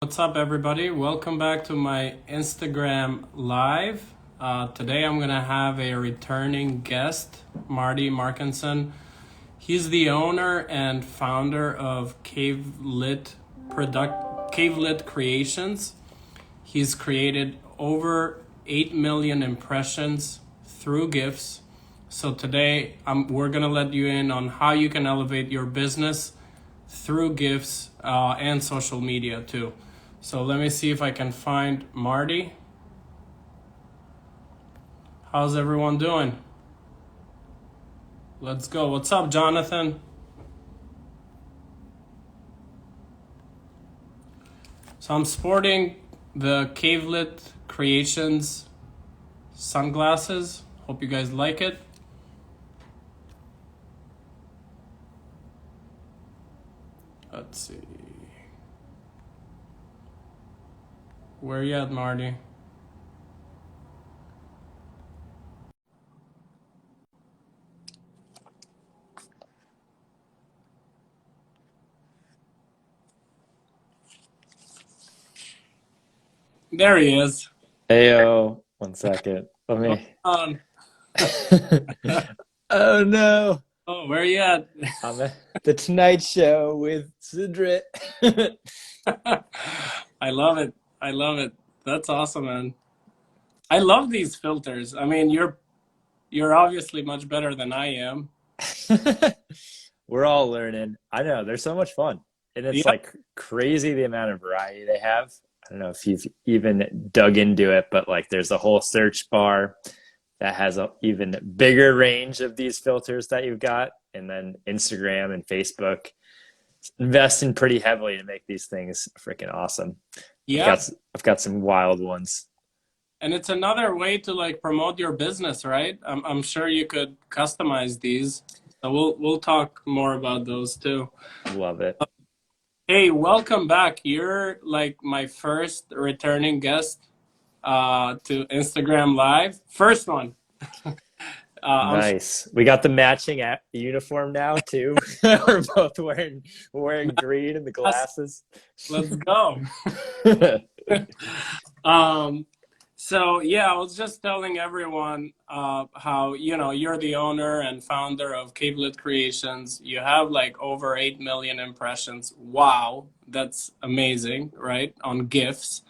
What's up, everybody? Welcome back to my Instagram live. Today I'm gonna have a returning guest, Marty Markinson. He's the owner and founder of Cavelit Creations. He's created over 8 million impressions through GIFs. So today we're gonna let you in on how you can elevate your business through GIFs and social media too. So let me see if I can find Marty. How's everyone doing? Let's go. What's up, Jonathan? So I'm sporting the Cavelit Creations sunglasses. Hope you guys like it. Let's see. Where you at, Marty? There he is. Heyo, one second. Let What's me. on? Oh no, Oh, where you at? I'm at the Tonight Show with Sidrit. I love it. I love it. That's awesome, man. I love these filters. I mean, you're obviously much better than I am. We're all learning. I know, they're so much fun. And it's Yep. like crazy the amount of variety they have. I don't know if you've even dug into it, but like there's a whole search bar that has an even bigger range of these filters that you've got. And then Instagram and Facebook investing pretty heavily to make these things freaking awesome. I've Yeah. got I've got some wild ones. And it's another way to like promote your business, right? I'm sure you could customize these. So we'll talk more about those too. Love it. Hey, welcome back. You're like my first returning guest to Instagram Live. First one. I'm sure. Nice. We got the matching uniform now too. We're both wearing green and the glasses. Let's go. Um, so yeah, I was just telling everyone how you're the owner and founder of Cavelit Creations. You have like over 8 million impressions. Wow, that's amazing, right? On GIFs.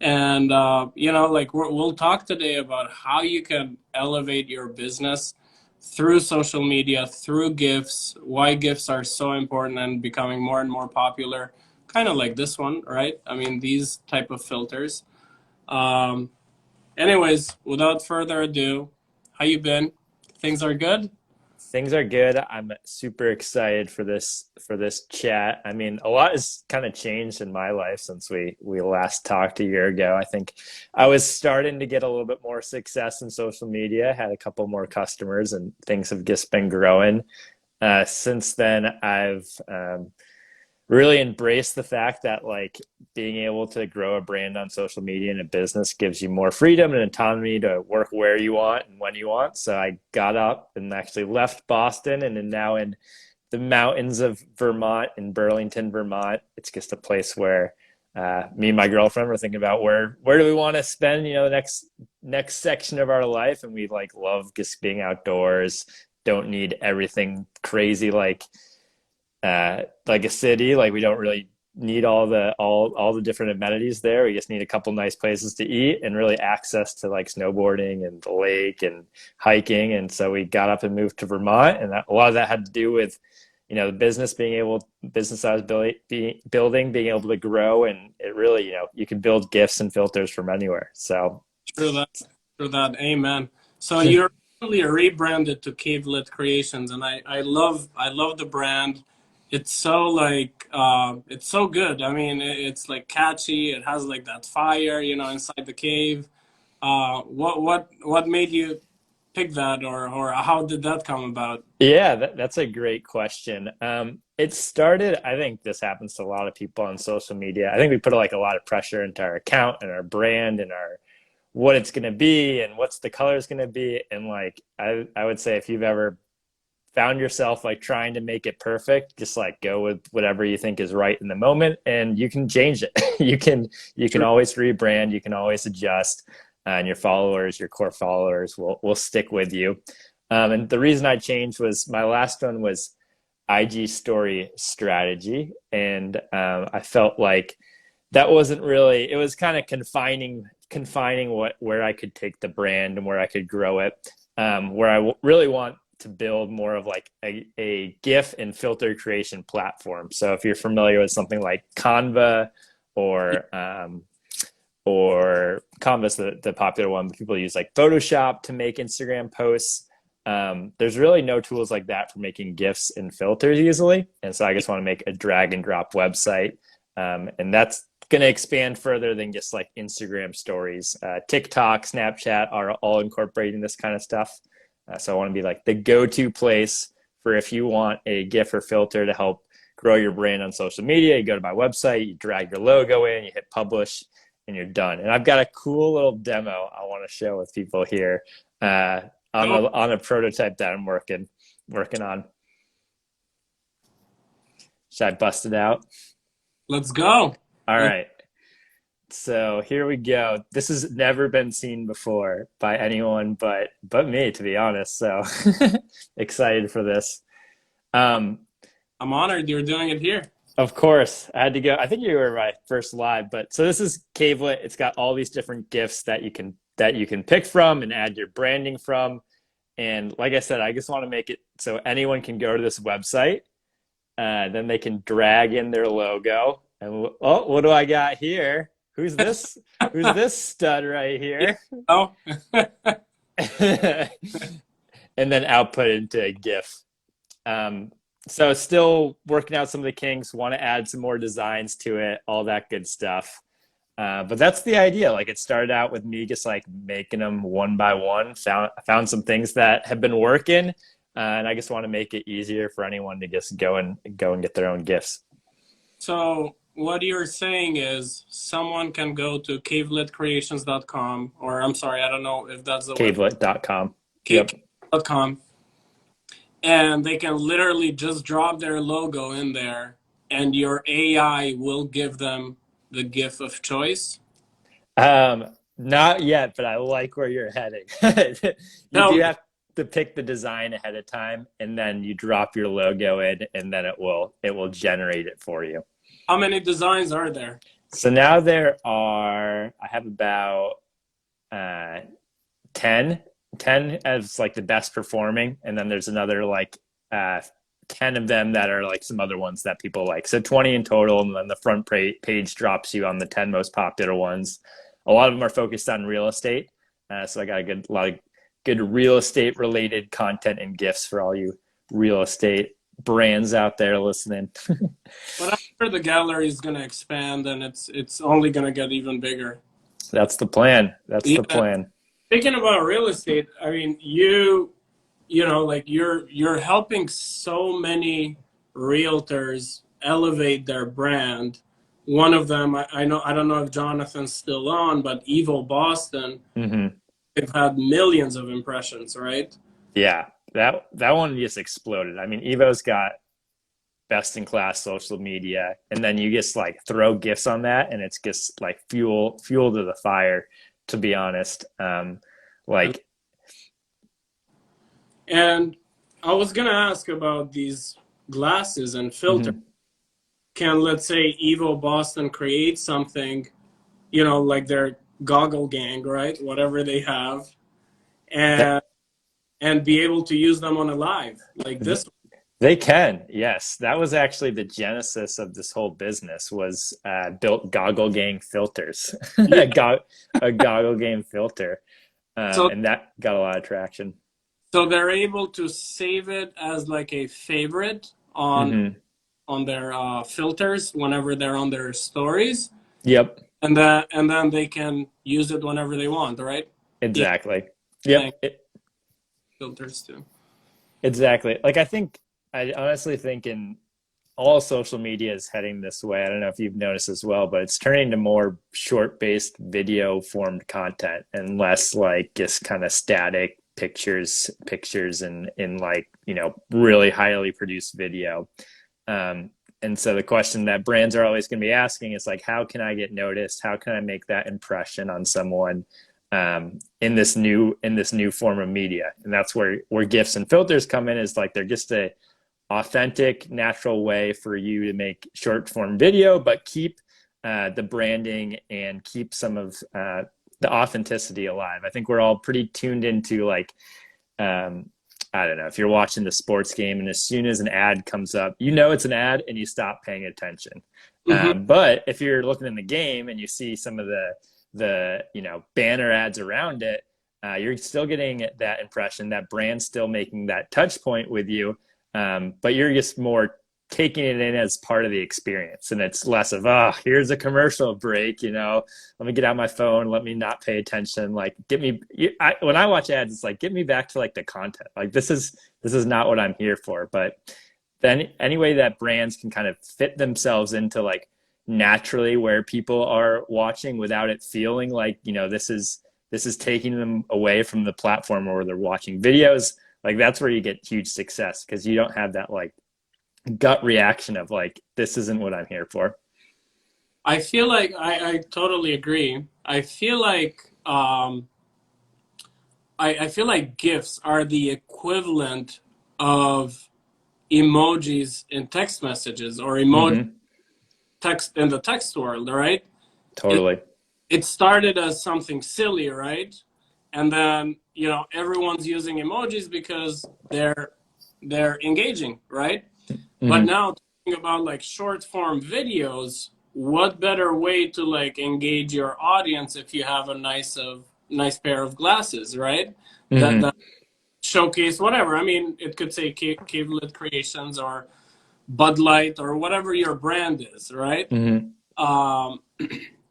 And like we'll talk today about how you can elevate your business through social media, through GIFs, why GIFs are so important and becoming more and more popular, kind of like this one, right? I mean, these type of filters. Um, Anyways, without further ado, how you been? Things are good? Things are good. I'm super excited for this chat. I mean, a lot has kind of changed in my life since we last talked a year ago. I think I was starting to get a little bit more success in social media, had a couple more customers, and things have just been growing. Since then, I've really embrace the fact that like being able to grow a brand on social media and a business gives you more freedom and autonomy to work where you want and when you want. So I got up and actually left Boston and am now in the mountains of Vermont, in Burlington, Vermont. It's just a place where me and my girlfriend were thinking about where do we want to spend the next section of our life, and we like love just being outdoors. Don't need everything crazy like a city. Like we don't really need all the different amenities there. We just need a couple nice places to eat and really access to like snowboarding and the lake and hiking. And so we got up and moved to Vermont, and a lot of that had to do with the business I was building being able to grow, and it really you can build gifts and filters from anywhere. So True that. True that. Amen. So you're recently rebranded to Cavelit Creations, and I love the brand. It's so like it's so good. I mean, it's like catchy. It has like that fire, inside the cave. What made you pick that, or how did that come about? yeah, that's a great question. It started, I think this happens to a lot of people on social media. I think we put like a lot of pressure into our account and our brand and our what it's going to be and what's the color is going to be. And like, I would say if you've ever found yourself like trying to make it perfect, just like go with whatever you think is right in the moment, and you can change it. You can True. always rebrand, you can always adjust, and your followers, your core followers will stick with you. And the reason I changed was my last one was IG story strategy, and I felt like that wasn't really, it was kind of confining where I could take the brand and where I could grow it. Where I really want to build more of like a GIF and filter creation platform. So if you're familiar with something like Canva or Canva's the popular one, but people use like Photoshop to make Instagram posts. There's really no tools like that for making GIFs and filters easily. And so I just want to make a drag and drop website. And that's going to expand further than just like Instagram stories. TikTok, Snapchat are all incorporating this kind of stuff. So I want to be like the go-to place for if you want a GIF or filter to help grow your brand on social media. You go to my website, you drag your logo in, you hit publish, and you're done. And I've got a cool little demo I want to share with people here on a prototype that I'm working on. Should I bust it out? Let's go. All right. So here we go. This has never been seen before by anyone but me, to be honest. So excited for this. I'm honored you're doing it here. Of course, I had to go. I think you were my first live, but so this is Cavelit. It's got all these different GIFs that you can pick from and add your branding from. And like I said, I just want to make it so anyone can go to this website, then they can drag in their logo. And oh, what do I got here? Who's this? Who's this stud right here? Oh, And then output into a GIF. So still working out some of the kinks, want to add some more designs to it, all that good stuff. But that's the idea. Like it started out with me just like making them one by one. Found some things that have been working, and I just want to make it easier for anyone to just go and get their own GIFs. so what you're saying is someone can go to cavelitcreations.com, or I'm sorry, I don't know if that's the Cavelit.com. web. Cavelit.com, and they can literally just drop their logo in there, and your AI will give them the GIF of choice. Not yet, but I like where you're heading. You No, do have to pick the design ahead of time, and then you drop your logo in, and then it will generate it for you. how many designs are there? So now I have about 10 as like the best performing, and then there's another like 10 of them that are like some other ones that people like. So 20 in total, and then the front page drops you on the 10 most popular ones. A lot of them are focused on real estate. So I got a lot of good real estate related content and GIFs for all you real estate brands out there listening. But I'm sure the gallery is going to expand, and it's only going to get even bigger. That's the plan. That's Yeah. the plan. Speaking about real estate, I mean, like you're helping so many realtors elevate their brand. One of them, I know, I don't know if Jonathan's still on, but Evo Boston, Mm-hmm. they've had millions of impressions, right? Yeah, that one just exploded. I mean, Evo's got best in class social media, and then you just like throw GIFs on that, and it's just like fuel to the fire, to be honest. Like, And I was gonna ask about these glasses and filters. mhm. Can, let's say, Evo Boston create something, like their goggle gang, right? Whatever they have, and be able to use them on a live like this. They can, yes. That was actually the genesis of this whole business, was built Goggle Gang filters, Yeah. a Goggle Gang filter, So and that got a lot of traction. so they're able to save it as like a favorite Hmm. on their filters whenever they're on their stories, Yep, and then they can use it whenever they want, right? Yeah, exactly. thank Yep, filters too. exactly. Like I honestly think in all social media is heading this way. I don't know if you've noticed as well, but it's turning to more short-based video formed content and less like just kind of static pictures in like, you know, really highly produced video. And so the question that brands are always going to be asking is like, how can I get noticed? How can I make that impression on someone in this new form of media? And that's where GIFs and filters come in. Is like they're just a authentic, natural way for you to make short form video, but keep the branding and keep some of the authenticity alive. I think we're all pretty tuned into like, I don't know, if you're watching the sports game and as soon as an ad comes up, you know it's an ad and you stop paying attention. Mm-hmm. But if you're looking in the game and you see some of the you know, banner ads around it, you're still getting that impression that brand's still making that touch point with you, but you're just more taking it in as part of the experience, and it's less of, oh, here's a commercial break, you know, let me get out my phone, let me not pay attention, like get me when I watch ads, it's like get me back to like the content, like this is not what I'm here for. But then any way that brands can kind of fit themselves into like naturally where people are watching without it feeling like, you know, this is taking them away from the platform where they're watching videos, like that's where you get huge success, because you don't have that like gut reaction of like, this isn't what I'm here for. I feel like I totally agree. I feel like I feel like GIFs are the equivalent of emojis in text messages, or emoji Mm-hmm. text in the text world, right? It Totally. it started as something silly, right? And then, you know, everyone's using emojis because they're engaging, right? But Mm-hmm. now talking about like short form videos, what better way to like engage your audience if you have a nice pair of glasses, right? That Mm-hmm. showcase whatever. I mean, it could say Cavelit Creations or Bud Light or whatever your brand is, right? Mm-hmm. Um,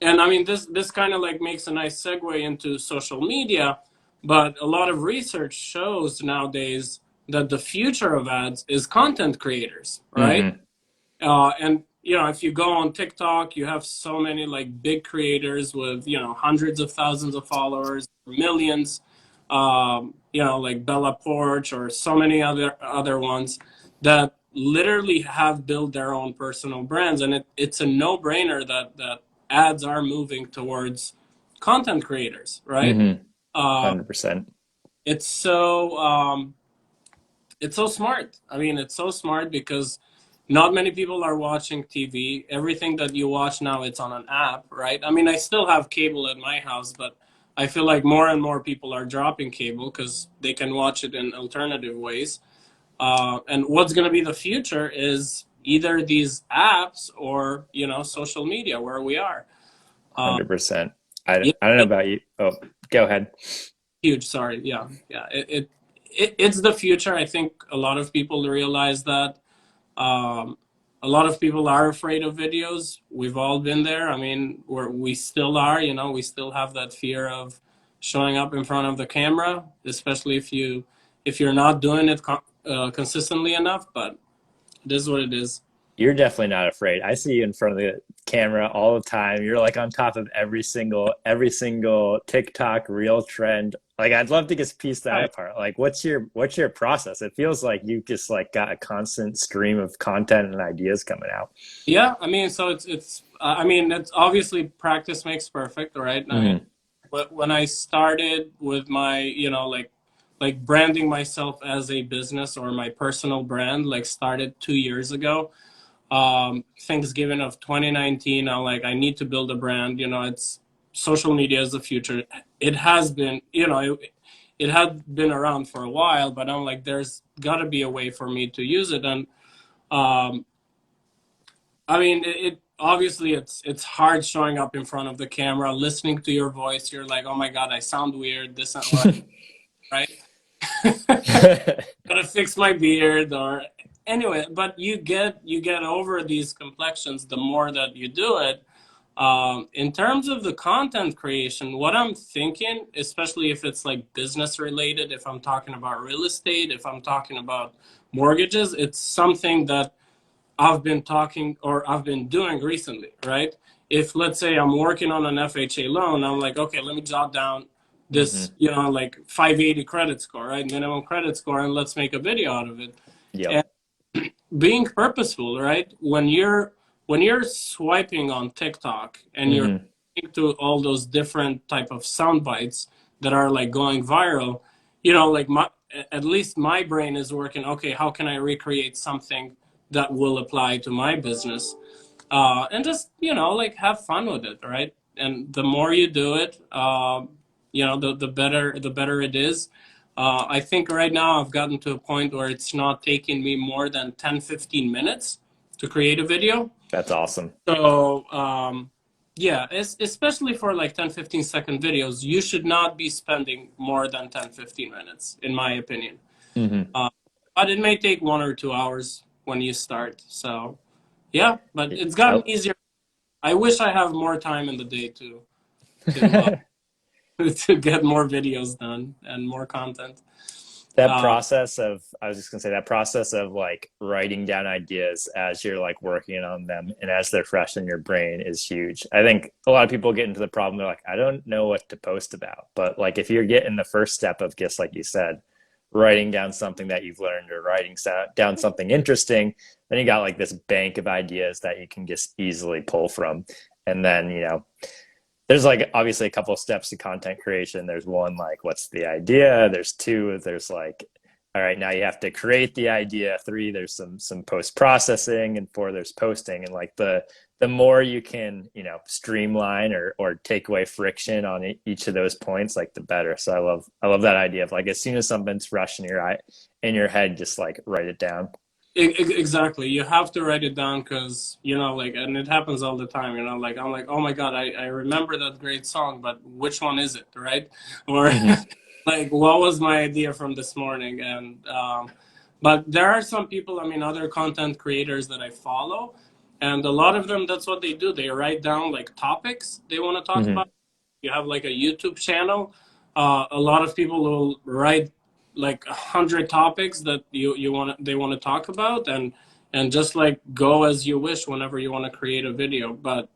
and I mean, this kind of like makes a nice segue into social media, but a lot of research shows nowadays that the future of ads is content creators, right? Mm-hmm. And you know, if you go on TikTok, you have so many like big creators with, you know, hundreds of thousands of followers, millions. You know, like Bella Porch or so many other ones that literally have built their own personal brands, and it's a no-brainer that ads are moving towards content creators, right? Mm-hmm. Uh, 100%. it's so it's so smart. I mean, it's so smart because not many people are watching TV. Everything that you watch now, it's on an app, right? I mean, I still have cable at my house, but I feel like more and more people are dropping cable because they can watch it in alternative ways. And what's going to be the future is either these apps or, you know, social media where we are. Uh, 100%. yeah, I don't know about you. Oh, go ahead. huge. Sorry. Yeah. Yeah. It's the future. I think a lot of people realize that. Um, a lot of people are afraid of videos. We've all been there. I mean, we still are, you know, we still have that fear of showing up in front of the camera, especially if you're not doing it consistently enough, but it is what it is. You're definitely not afraid. I see you in front of the camera all the time. You're like on top of every single TikTok reel trend. Like I'd love to just piece that Right. apart. Like what's your process? It feels like you just like got a constant stream of content and ideas coming out. Yeah, I mean, so it's I mean, it's obviously practice makes perfect, right? I mean, Mm-hmm. but when I started with my, you know, like branding myself as a business or my personal brand, like started 2 years ago. Thanksgiving of 2019, I'm like, I need to build a brand. You know, it's social media is the future. It has been, you know, it had been around for a while, but I'm like, there's got to be a way for me to use it. And um, I mean, it obviously it's hard showing up in front of the camera, listening to your voice. You're like, oh my God, I sound weird. This isn't right. Gotta fix my beard or anyway. But you get over these complexions the more that you do it. In terms of the content creation, what I'm thinking, especially if it's like business related, if I'm talking about real estate, if I'm talking about mortgages, it's something that I've been talking or I've been doing recently, right? If let's say I'm working on an FHA loan, I'm like, okay, let me jot down this, like 580 credit score, right? Minimum credit score, and let's make a video out of it. Yep. And being purposeful, right? When you're swiping on TikTok and you're Hmm. to all those different type of sound bites that are like going viral, like at least my brain is working. Okay, how can I recreate something that will apply to my business? And just like have fun with it, right? And the more you do it, the better it is. I think right now I've gotten to a point where it's not taking me more than 10-15 minutes to create a video. That's awesome. So yeah, especially for like 10-15 second videos, you should not be spending more than 10-15 minutes, in my opinion. Hmm. Uh, but it may take 1 or 2 hours when you start. So yeah, but it's gotten easier. I wish I have more time in the day to to get more videos done and more content. That Uh, process of, I was just gonna say, that process of like writing down ideas as you're like working on them and as they're fresh in your brain is huge. I think a lot of people get into the problem, they're like, I don't know what to post about. But like if you're getting the first step of just like you said, writing down something that you've learned or writing down something interesting, then you got like this bank of ideas that you can just easily pull from. And then, there's like obviously a couple of steps to content creation. There's one, like, what's the idea? There's two, there's like, all right, now you have to create the idea. Three, there's some post processing, and four, there's posting. And like the more you can, streamline or take away friction on each of those points, like the better. So I love that idea of like, as soon as something's fresh in your head, just like write it down. exactly. You have to write it down because, like, and it happens all the time, like, I'm like, oh my God, I remember that great song, but which one is it, right? Or Mm-hmm. like, what was my idea from this morning? And, but there are some people, I mean, other content creators that I follow, and a lot of them, that's what they do. They write down like topics they want to talk Mm-hmm. about. You have like a YouTube channel. A lot of people will write like 100 topics that they want to talk about, and just like go as you wish whenever you want to create a video. But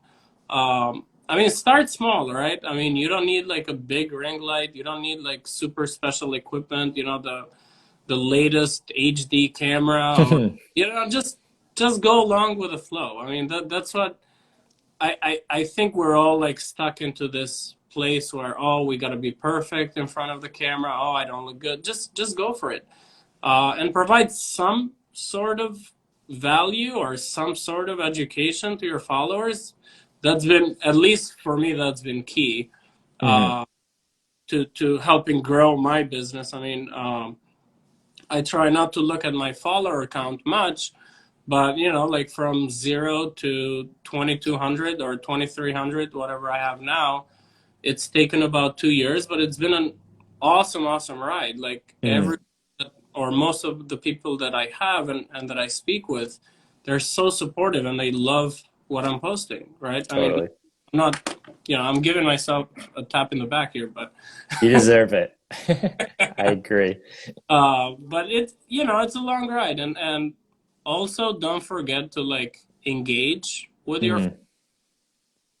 I mean, start small, right? I mean, you don't need like a big ring light. You don't need like super special equipment. The latest HD camera, or just go along with the flow. I mean, that's what I think we're all like stuck into this place where, oh, we got to be perfect in front of the camera. Oh, I don't look good. Just go for it, and provide some sort of value or some sort of education to your followers. That's been, at least for me, that's been key, Mm-hmm. uh, to helping grow my business. I mean, I try not to look at my follower count much, but like from 0 to 2,200 or 2,300, whatever I have now, it's taken about 2 years, but it's been an awesome, awesome ride. Like Mm-hmm. every or most of the people that I have and that I speak with, they're so supportive and they love what I'm posting, right? I mean, Totally. I'm not, I'm giving myself a tap in the back here, but You deserve it. I agree. but it's a long ride, and also don't forget to like engage with your. Mm-hmm.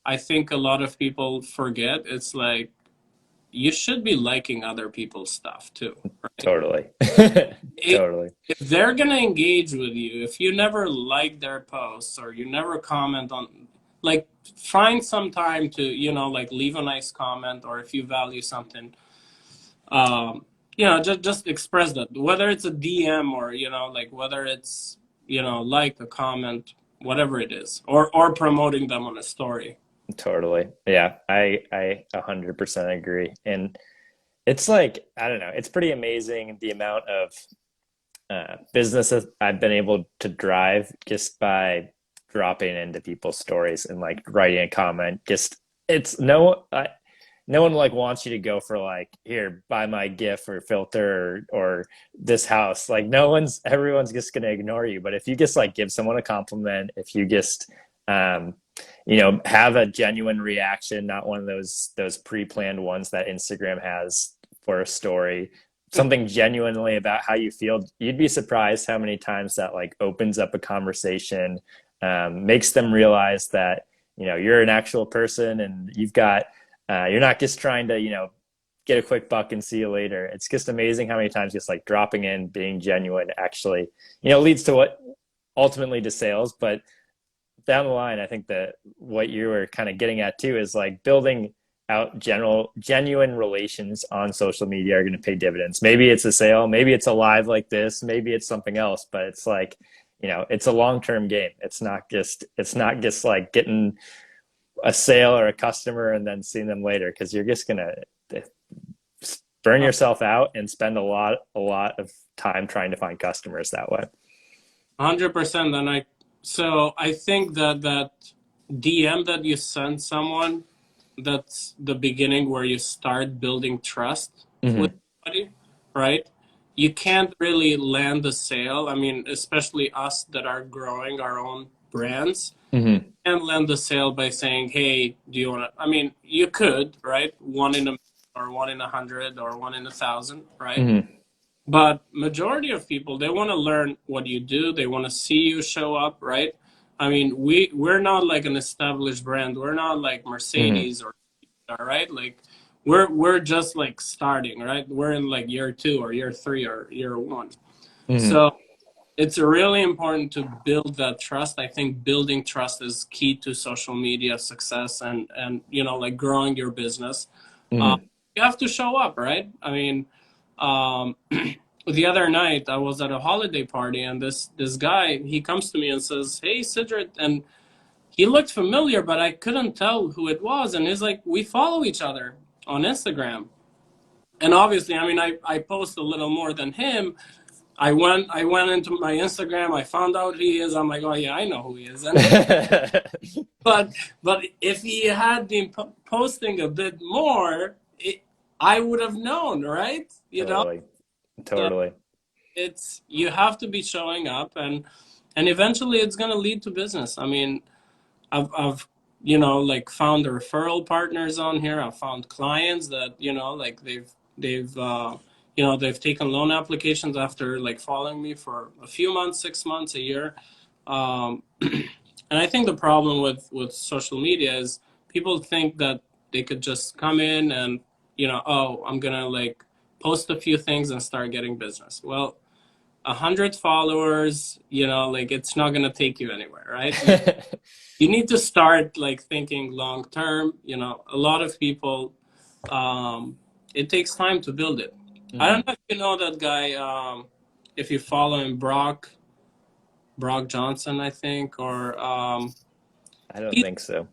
I think a lot of people forget. It's like you should be liking other people's stuff too, right? Totally. It, Totally. if they're gonna engage with you, if you never like their posts or you never comment on, like, find some time to like leave a nice comment, or if you value something, just express that, whether it's a DM or like whether it's like a comment, whatever it is, or promoting them on a story. Totally. Yeah, I 100% agree. And it's like, I don't know, it's pretty amazing the amount of business that I've been able to drive just by dropping into people's stories and like writing a comment. Just it's no one like wants you to go for like, here, buy my GIF or filter or this house. Like everyone's just gonna ignore you. But if you just like give someone a compliment, if you just um have a genuine reaction, not one of those pre-planned ones that Instagram has for a story, something genuinely about how you feel, you'd be surprised how many times that like opens up a conversation, makes them realize that you're an actual person and you've got you're not just trying to get a quick buck and see you later. It's just amazing how many times just like dropping in, being genuine actually, leads to what ultimately to sales. But down the line, I think that what you were kind of getting at too is like building out genuine relations on social media are going to pay dividends. Maybe it's a sale, maybe it's a live like this, maybe it's something else, but it's like, it's a long-term game. It's not just like getting a sale or a customer and then seeing them later, because you're just going to burn yourself out and spend a lot of time trying to find customers that way. 100%. So I think that DM that you send someone, that's the beginning where you start building trust with somebody, right? You can't really land the sale. I mean, especially us that are growing our own brands, can't land the sale by saying, "Hey, do you want to?" I mean, you could, right? One in a, or one in 100, or one in 1,000, right? But majority of people, they want to learn what you do. They want to see you show up, right? I mean, we're not like an established brand. We're not like Mercedes or, right? Like we're just like starting, right? We're in like year 2 or year 3 or year 1. So it's really important to build that trust. I think building trust is key to social media success and like growing your business. You have to show up, right? I mean, the other night I was at a holiday party, and this guy, he comes to me and says, "Hey, Sidrit," and he looked familiar, but I couldn't tell who it was. And he's like, "We follow each other on Instagram." And obviously, I mean, I post a little more than him. I went into my Instagram. I found out who he is. I'm like, "Oh yeah, I know who he is." And but if he had been posting a bit more, I would have known, right? Totally. So you have to be showing up, and eventually it's gonna lead to business. I mean, I've like found referral partners on here. I've found clients that like they've taken loan applications after like following me for a few months, 6 months, a year. And I think the problem with social media is people think that they could just come in and oh, I'm gonna like post a few things and start getting business. Well, 100 followers, like it's not gonna take you anywhere, right? You need to start like thinking long term. A lot of people, it takes time to build it. I don't know if you know that guy. If you follow him, Brock Johnson, I think, or I don't think so.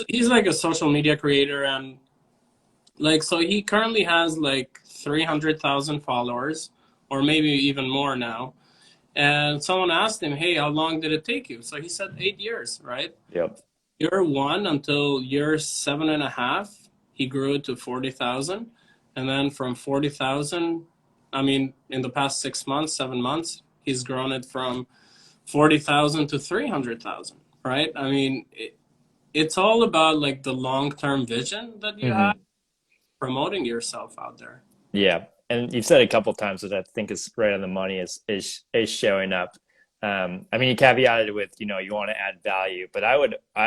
he's like a social media creator, and like so he currently has like 300,000 followers, or maybe even more now. And someone asked him, "Hey, how long did it take you?" So he said 8 years, right? Yep. Year 1 until year 7.5, he grew it to 40,000. And then from 40,000, I mean, in the past 6 months, 7 months, he's grown it from 40,000 to 300,000, right? I mean, it's all about like the long-term vision that you have, promoting yourself out there. Yeah. And you've said a couple times that I think is right on the money is showing up. I mean, you caveated it with, you want to add value, but I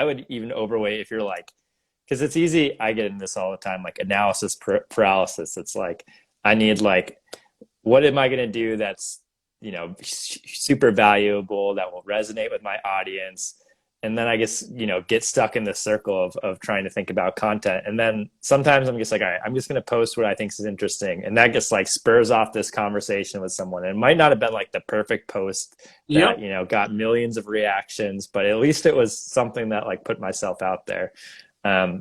would even overweight if you're like, because it's easy. I get in this all the time, like analysis paralysis. It's like, I need like, what am I going to do that's, super valuable, that will resonate with my audience? And then I guess, get stuck in the circle of trying to think about content. And then sometimes I'm just like, all right, I'm just going to post what I think is interesting. And that just like spurs off this conversation with someone. And it might not have been like the perfect post that, got millions of reactions, but at least it was something that like put myself out there.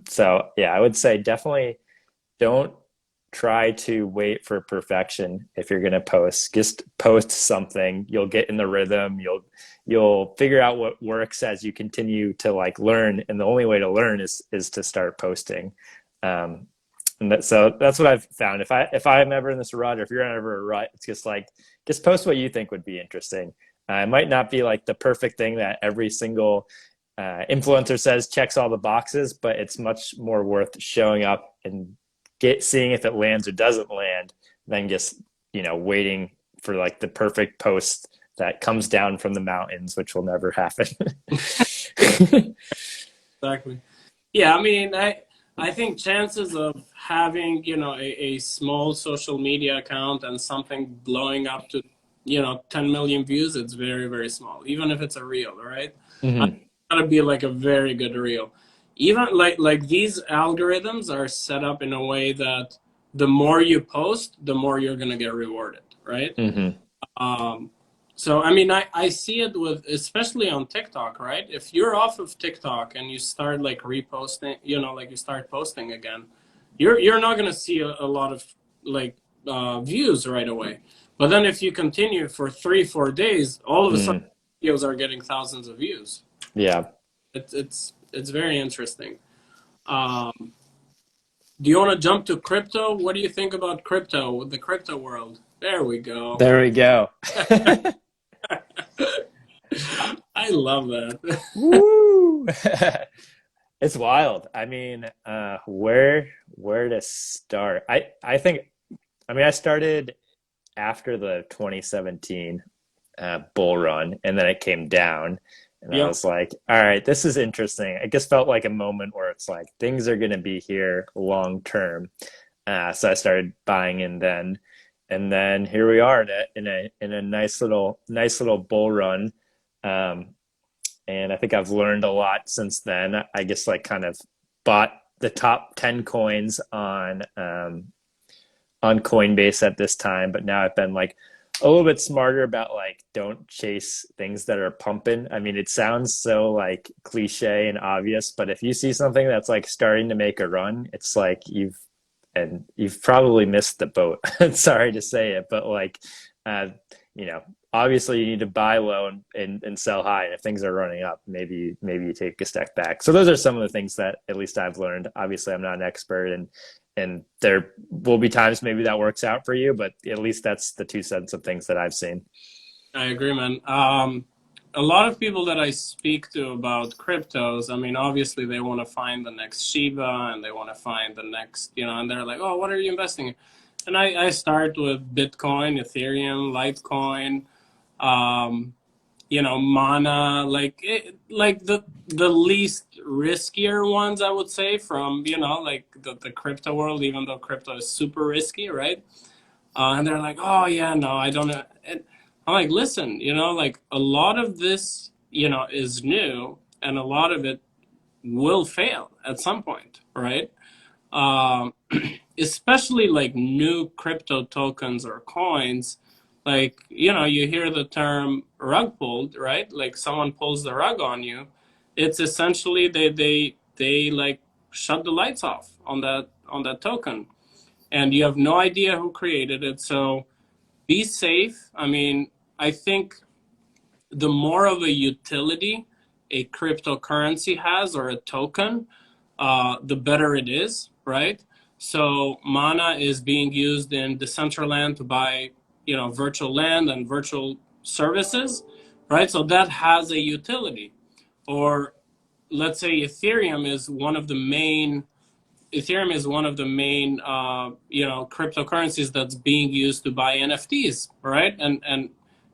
So yeah, I would say definitely don't try to wait for perfection. If you're going to post, just post something. You'll get in the rhythm. You'll figure out what works as you continue to like learn. And the only way to learn is to start posting. So that's what I've found. If I'm ever in this rut, or if you're ever a rut, it's just like, just post what you think would be interesting. It might not be like the perfect thing that every single influencer says checks all the boxes, but it's much more worth showing up and seeing if it lands or doesn't land than just waiting for like the perfect post that comes down from the mountains, which will never happen. Exactly. Yeah, I mean, I think chances of having, a small social media account and something blowing up to, 10 million views, it's very, very small, even if it's a reel, right? I Hmm. gotta be like a very good reel. Even like these algorithms are set up in a way that the more you post, the more you're gonna get rewarded, right? Hmm. Um, so I mean, I see it with especially on TikTok, right? If you're off of TikTok and you start like reposting, like you start posting again, you're not gonna see a lot of like views right away. But then if you continue for 3, 4 days, all of a sudden Mm. videos are getting thousands of views. Yeah. It's very interesting. Um, do you want to jump to crypto? What do you think about crypto, the crypto world? There we go. There we go. I love that. Woo! It's wild. I mean, where to start? I think, I mean, I started after the 2017 bull run, and then it came down, and I Yep. was like, all right, this is interesting. It just felt like a moment where it's like things are going to be here long term. So I started buying in then, and then here we are in a nice little bull run. Um, and I think I've learned a lot since then. I guess like kind of bought the top 10 coins on Coinbase at this time, but now I've been like a little bit smarter about like don't chase things that are pumping. I mean, it sounds so like cliche and obvious, but if you see something that's like starting to make a run, it's like you've probably missed the boat. Sorry to say it, but like uh, you know, obviously you need to buy low and sell high. And if things are running up, maybe you take a step back. So those are some of the things that at least I've learned. Obviously, I'm not an expert, and there will be times maybe that works out for you, but at least that's the 2 cents of things that I've seen. I agree, man. A lot of people that I speak to about cryptos, I mean, obviously they want to find the next Shiba and they want to find the next, and they're like, oh, what are you investing in? And I start with Bitcoin, Ethereum, Litecoin, um, Mana, like the least riskier ones, I would say, from, like the crypto world, even though crypto is super risky, right? And they're like, oh yeah, no, I don't know. And I'm like, listen, like a lot of this, is new, and a lot of it will fail at some point, right? Um, especially like new crypto tokens or coins. Like, you hear the term rug pulled, right? Like someone pulls the rug on you. It's essentially they like shut the lights off on that token, and you have no idea who created it. So be safe. I mean, I think the more of a utility a cryptocurrency has or a token, the better it is, right? So Mana is being used in Decentraland to buy, virtual land and virtual services, right? So that has a utility. Or let's say Ethereum is one of the main, cryptocurrencies that's being used to buy NFTs, right? And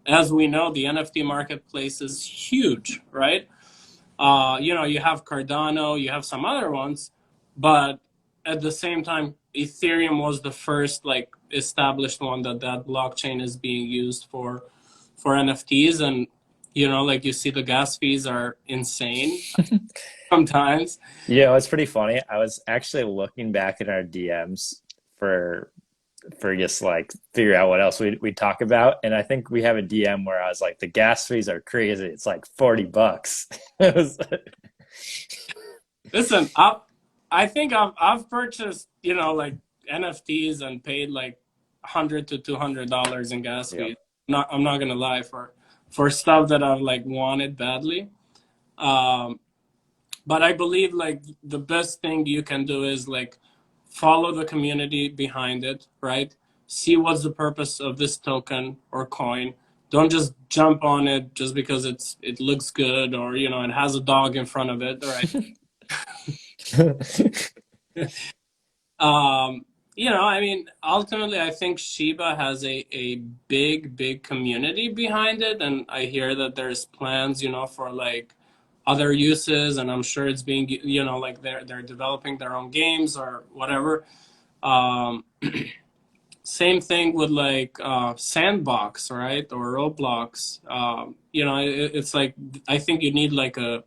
as we know, the NFT marketplace is huge, right? You have Cardano, you have some other ones, but at the same time, Ethereum was the first like established one that blockchain is being used for NFTs, and like you see, the gas fees are insane sometimes. Yeah, it's pretty funny. I was actually looking back in our DMs for just like figure out what else we talk about, and I think we have a DM where I was like, the gas fees are crazy. It's like $40. It was, Listen, I think I've purchased, like NFTs and paid like $100 to $200 in gas yeah. fees. I'm not gonna lie, for stuff that I've like wanted badly. Um, but I believe like the best thing you can do is like follow the community behind it, right? See what's the purpose of this token or coin. Don't just jump on it just because it looks good, or it has a dog in front of it, right? I mean, ultimately, I think Shiba has a big, big community behind it. And I hear that there's plans, for like other uses, and I'm sure it's being, like they're developing their own games or whatever. Um, Same thing with like Sandbox, right, or Roblox. It's like I think you need like a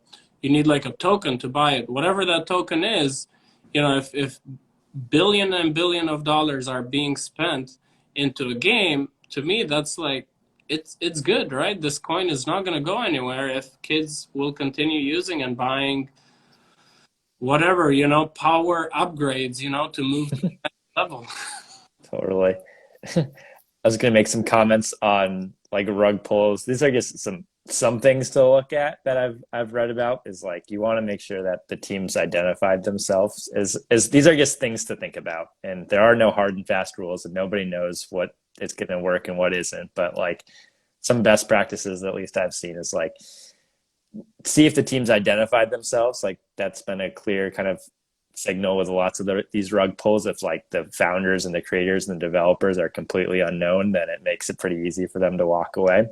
token to buy it. Whatever that token is, if billion and billion of dollars are being spent into a game, to me that's like it's good, right? This coin is not going to go anywhere if kids will continue using and buying whatever, power upgrades, to move to the next level. Totally. I was going to make some comments on like rug pulls. These are just some things to look at that I've read about. Is like you want to make sure that the teams identified themselves as these are just things to think about, and there are no hard and fast rules, and nobody knows what is going to work and what isn't. But like some best practices, at least I've seen, is like see if the teams identified themselves. Like that's been a clear kind of signal with lots of these rug pulls. If like the founders and the creators and the developers are completely unknown, then it makes it pretty easy for them to walk away.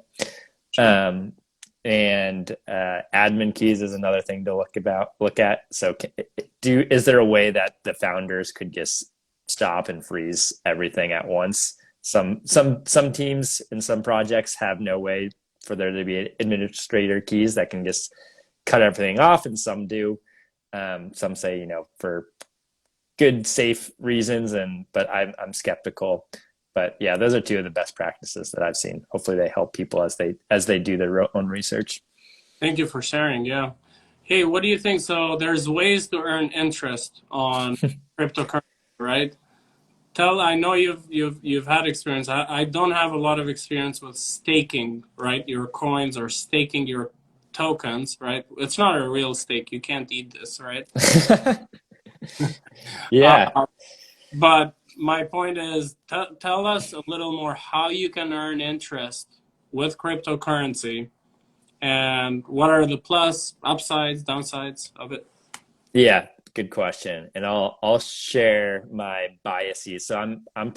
Sure. And admin keys is another thing to look at. So is there a way that the founders could just stop and freeze everything at once? Some teams and some projects have no way for there to be administrator keys that can just cut everything off, and some do. Some say, for good, safe reasons, but I'm skeptical. But yeah, those are two of the best practices that I've seen. Hopefully, they help people as they do their own research. Thank you for sharing. Yeah. Hey, what do you think? So there's ways to earn interest on cryptocurrency, right? I know you've had experience. I don't have a lot of experience with staking, right? Your coins or staking your tokens, right? It's not a real stake. You can't eat this, right? Yeah. Uh, but my point is, tell us a little more how you can earn interest with cryptocurrency and what are the plus, upsides, downsides of it? Yeah, good question. And I'll share my biases. So I'm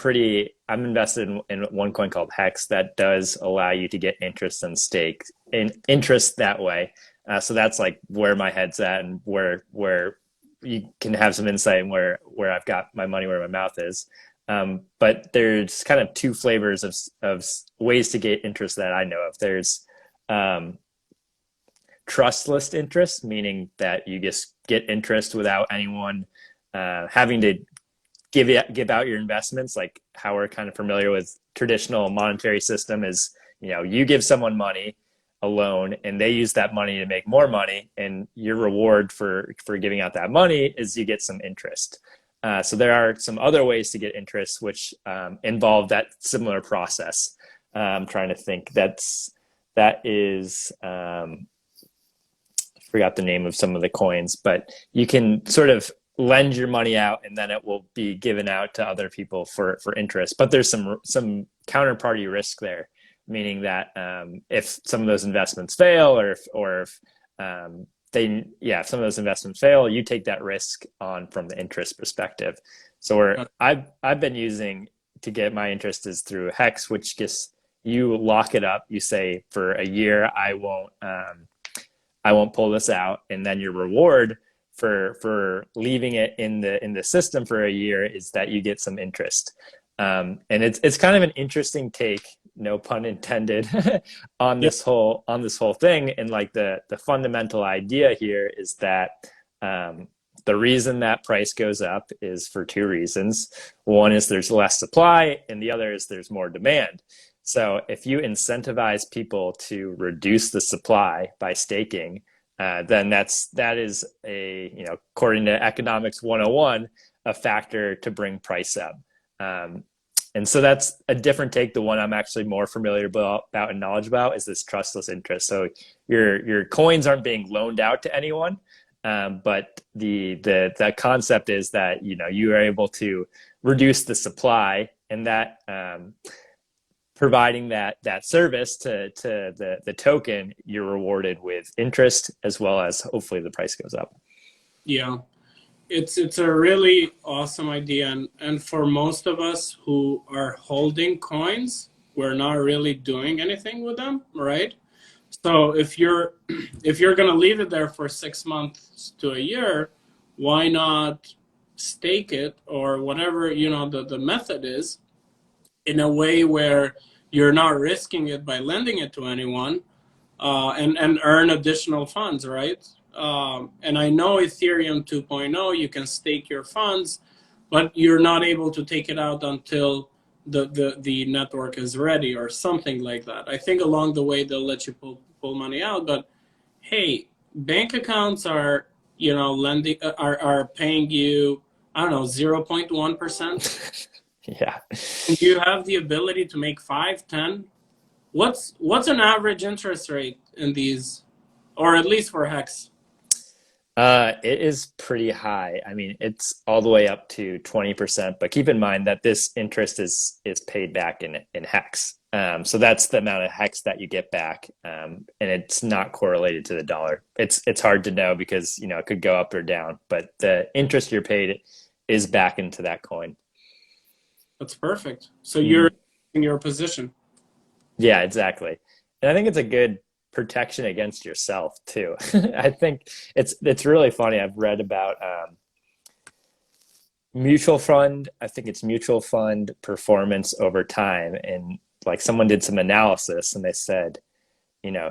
invested in one coin called Hex that does allow you to get interest and stake in interest that way. So that's like where my head's at, and where you can have some insight in where I've got my money where my mouth is. But there's kind of two flavors of ways to get interest that I know of. There's um, trustless interest, meaning that you just get interest without anyone having to give out your investments. Like how we're kind of familiar with traditional monetary system is, you give someone money, a loan, and they use that money to make more money, and your reward for giving out that money is you get some interest. So there are some other ways to get interest which involve that similar process. I'm trying to think. That is forgot the name of some of the coins, but you can sort of lend your money out and then it will be given out to other people for interest. But there's some counterparty risk there, meaning that if some of those investments fail, or if if some of those investments fail, you take that risk on from the interest perspective. So I've been using to get my interest is through Hex, which just you lock it up. You say for a year I won't pull this out, and then your reward for leaving it in the system for a year is that you get some interest. And it's kind of an interesting take, no pun intended, on Yep. this whole thing. And like the fundamental idea here is that the reason that price goes up is for two reasons. One is there's less supply, and the other is there's more demand. So if you incentivize people to reduce the supply by staking, then that is according to economics 101, a factor to bring price up. And so that's a different take. The one I'm actually more familiar about and knowledge about is this trustless interest. So your coins aren't being loaned out to anyone, but the concept is that you are able to reduce the supply, and that providing that service to the token, you're rewarded with interest as well as hopefully the price goes up. Yeah. It's a really awesome idea, and for most of us who are holding coins, we're not really doing anything with them, right? So if you're gonna leave it there for 6 months to a year, why not stake it or whatever, the method is, in a way where you're not risking it by lending it to anyone, and earn additional funds, right? And I know Ethereum 2.0, you can stake your funds, but you're not able to take it out until the network is ready or something like that. I think along the way they'll let you pull money out, but hey, bank accounts are, lending, are paying you, I don't know, 0.1%. Yeah. And you have the ability to make 5, 10. What's an average interest rate in these, or at least for Hex? It is pretty high. I mean, it's all the way up to 20%, but keep in mind that this interest is paid back in hex. So that's the amount of hex that you get back, and it's not correlated to the dollar. It's hard to know because it could go up or down, but the interest you're paid is back into that coin. That's perfect. So Mhm. you're in your position. Yeah, exactly. And I think it's a good protection against yourself too. I think it's really funny. I've read about mutual fund. I think it's mutual fund performance over time, and like someone did some analysis, and they said, you know,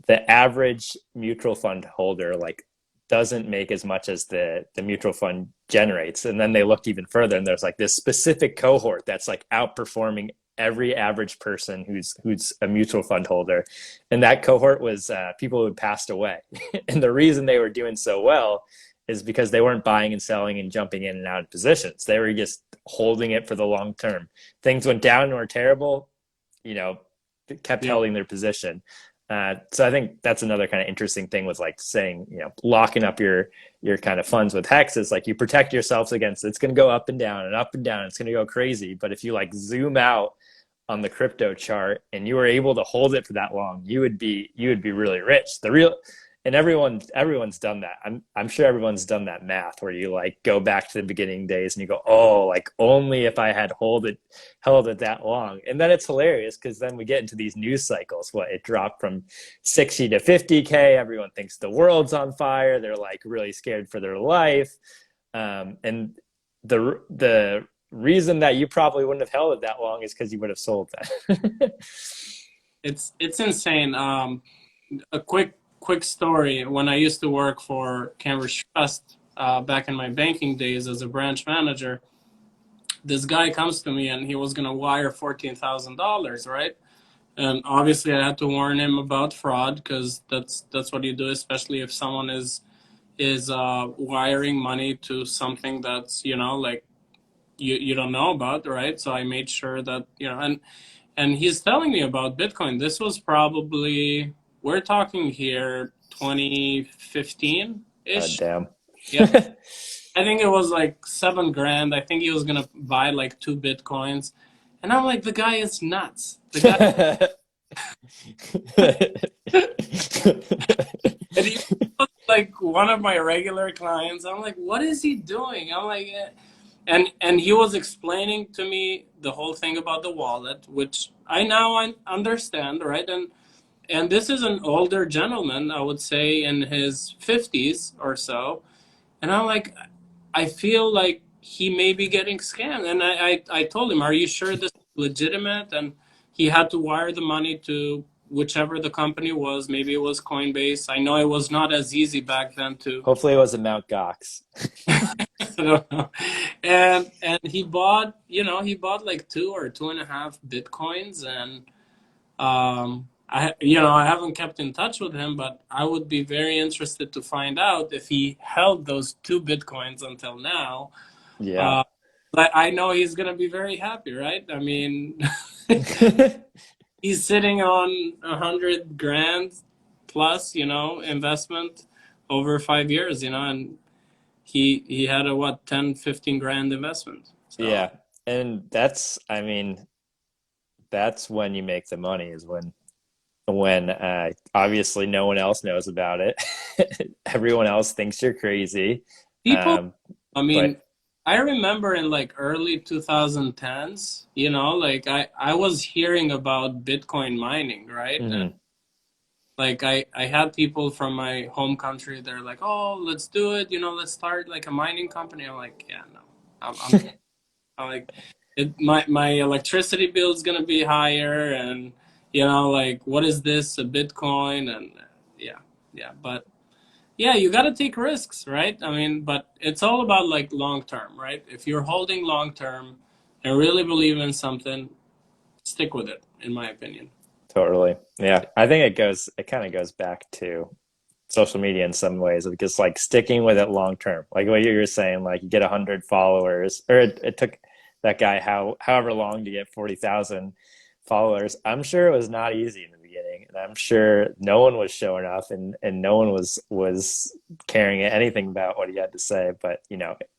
the average mutual fund holder like doesn't make as much as the mutual fund generates. And then they looked even further, and there's like this specific cohort that's like outperforming every average person who's a mutual fund holder, and that cohort was people who had passed away. And the reason they were doing so well is because they weren't buying and selling and jumping in and out of positions. They were just holding it for the long term. Things went down and were terrible, you know, kept Yep. holding their position. So I think that's another kind of interesting thing with like saying, locking up your kind of funds with Hex is like you protect yourselves against it's going to go up and down and up and down. It's going to go crazy. But if you like zoom out on the crypto chart and you were able to hold it for that long, you would be really rich. The real and everyone's done that. I'm sure everyone's done that math where you like go back to the beginning days and you go, oh, like only if I had held it that long. And then it's hilarious because then we get into these news cycles. What it dropped from 60 to 50K. Everyone thinks the world's on fire. They're like really scared for their life. And the reason that you probably wouldn't have held it that long is because you would have sold that. It's insane. A quick story. When I used to work for Cambridge Trust, back in my banking days as a branch manager, this guy comes to me and he was gonna wire $14,000, right? And obviously, I had to warn him about fraud because that's what you do, especially if someone is wiring money to something that's like you don't know about, right? So I made sure that and he's telling me about Bitcoin. This was probably, we're talking here 2015 ish. Damn. Yeah, I think it was like 7 grand. I think he was gonna buy like 2 Bitcoins, and I'm like, the guy is nuts. The guy. And he was like one of my regular clients. I'm like, what is he doing? I'm like, and he was explaining to me the whole thing about the wallet, which I now understand, right? And this is an older gentleman, I would say in his 50s or so. And I'm like, I feel like he may be getting scammed. And I told him, are you sure this is legitimate? And he had to wire the money to whichever the company was. Maybe it was Coinbase. I know it was not as easy back then to. Hopefully it wasn't Mount Gox. I don't know. And he bought like 2 or 2.5 Bitcoins, and I haven't kept in touch with him, but I would be very interested to find out if he held those 2 Bitcoins until now. Yeah. Uh, but I know he's gonna be very happy, right? I mean, he's sitting on 100 grand plus, investment over 5 years, and he had a what, 10, 15 grand investment. So Yeah. And I mean, that's when you make the money is when obviously no one else knows about it. Everyone else thinks you're crazy. people, Um, I but mean, I remember in like early 2010s, like I was hearing about Bitcoin mining, right? mhm. Like I had people from my home country. They're like, "Oh, let's do it. Let's start like a mining company." I'm like, "Yeah, no. I'm like, my electricity bill is gonna be higher, and like, what is this, a Bitcoin?" And yeah, yeah, but yeah, you gotta take risks, right? I mean, but it's all about like long term, right? If you're holding long term and really believe in something, stick with it, in my opinion. Totally. Yeah. I think it kind of goes back to social media in some ways of just like sticking with it long term. Like what you were saying, like you get 100 followers, or it took that guy however long to get 40,000 followers. I'm sure it was not easy in the beginning, and I'm sure no one was showing up, and no one was caring anything about what he had to say. But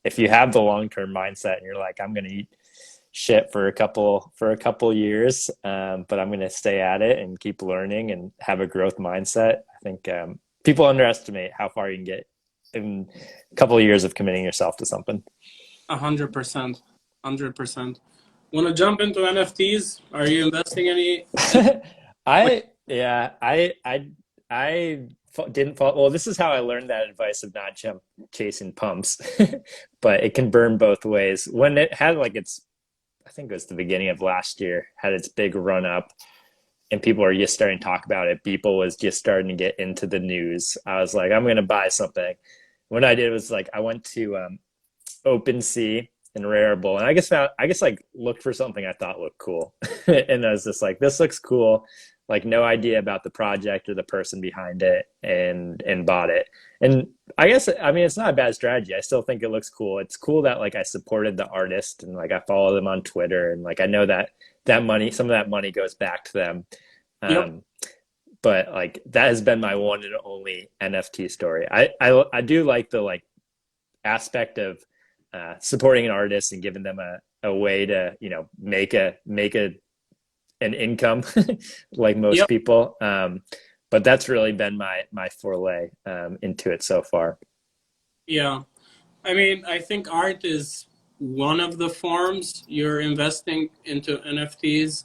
if you have the long term mindset and you're like, I'm going to eat shit for a couple years, but I'm going to stay at it and keep learning and have a growth mindset. I think people underestimate how far you can get in a couple of years of committing yourself to something. 100%, 100%. Want to jump into NFTs? Are you investing any like, I yeah I didn't fall. Well, this is how I learned that advice of not jump chasing pumps, but it can burn both ways. When it had like its, I think it was the beginning of last year, had its big run up, and people are just starting to talk about it. People was just starting to get into the news. I was like, I'm going to buy something. What I did was like I went to OpenSea and Rarible, and I guess like looked for something I thought looked cool, and I was just like, this looks cool. Like no idea about the project or the person behind it, and bought it. And I mean it's not a bad strategy. I still think it looks cool. It's cool that like I supported the artist and like I follow them on Twitter, and like I know that money, some of that money goes back to them. yep, Um, but like that has been my one and only NFT story. I do like the like aspect of supporting an artist and giving them a way to make an income like most yep, people. But that's really been my foray into it so far. yeah. I mean, I think art is one of the forms you're investing into NFTs.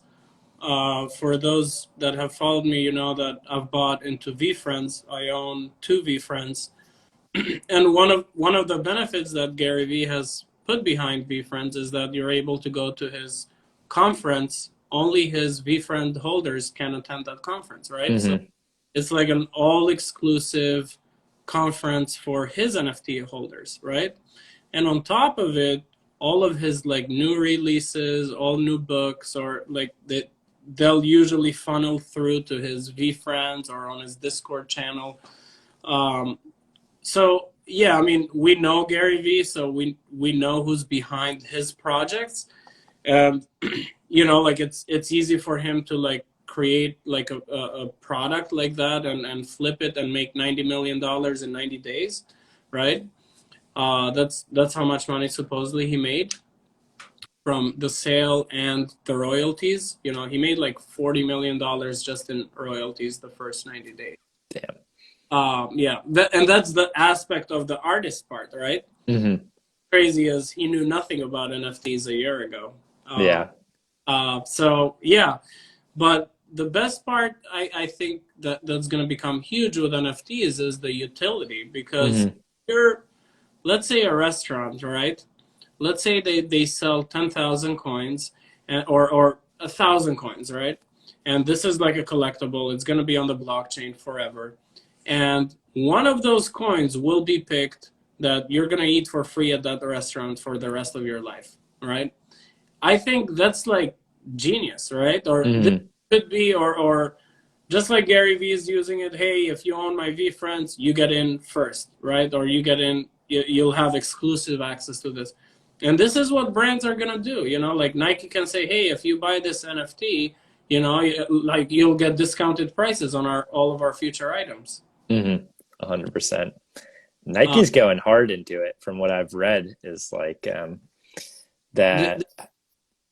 For those that have followed me, you know that I've bought into VFriends. I own two VFriends, and one of the benefits that Gary Vee has put behind VFriends is that you're able to go to his conference. Only his VFriend holders can attend that conference, right? So Mm-hmm. it's like an all-exclusive conference for his NFT holders, right? And on top of it, all of his like new releases, all new books, or like they'll usually funnel through to his VFriends or on his Discord channel. Um, so yeah, I mean, we know Gary Vee, so we know who's behind his projects. Um, like it's easy for him to like create like a product like that and flip it and make $90 million in 90 days, right? That's how much money supposedly he made from the sale and the royalties. He made like $40 million just in royalties the first 90 days. Damn. Yeah, and that's the aspect of the artist part, right? Mm-hmm. Crazy as he knew nothing about NFTs a year ago. Uh, Yeah. so yeah, but the best part, I think that's going to become huge with NFTs is the utility because Mm-hmm. you're, let's say a restaurant, right? Let's say they sell 10,000 coins or 1,000 coins, right? And this is like a collectible. It's going to be on the blockchain forever. And one of those coins will be picked that you're going to eat for free at that restaurant for the rest of your life, right? I think that's like genius, right? Or this Mm-hmm. could be, or just like Gary Vee is using it. Hey, if you own my VFriends, you get in first, right? Or you get in, you'll have exclusive access to this. And this is what brands are gonna do. Like Nike can say, hey, if you buy this NFT, like you'll get discounted prices on our all of our future items. Mm-hmm. 100%. Uh, Nike's going hard into it from what I've read is like th- that. th-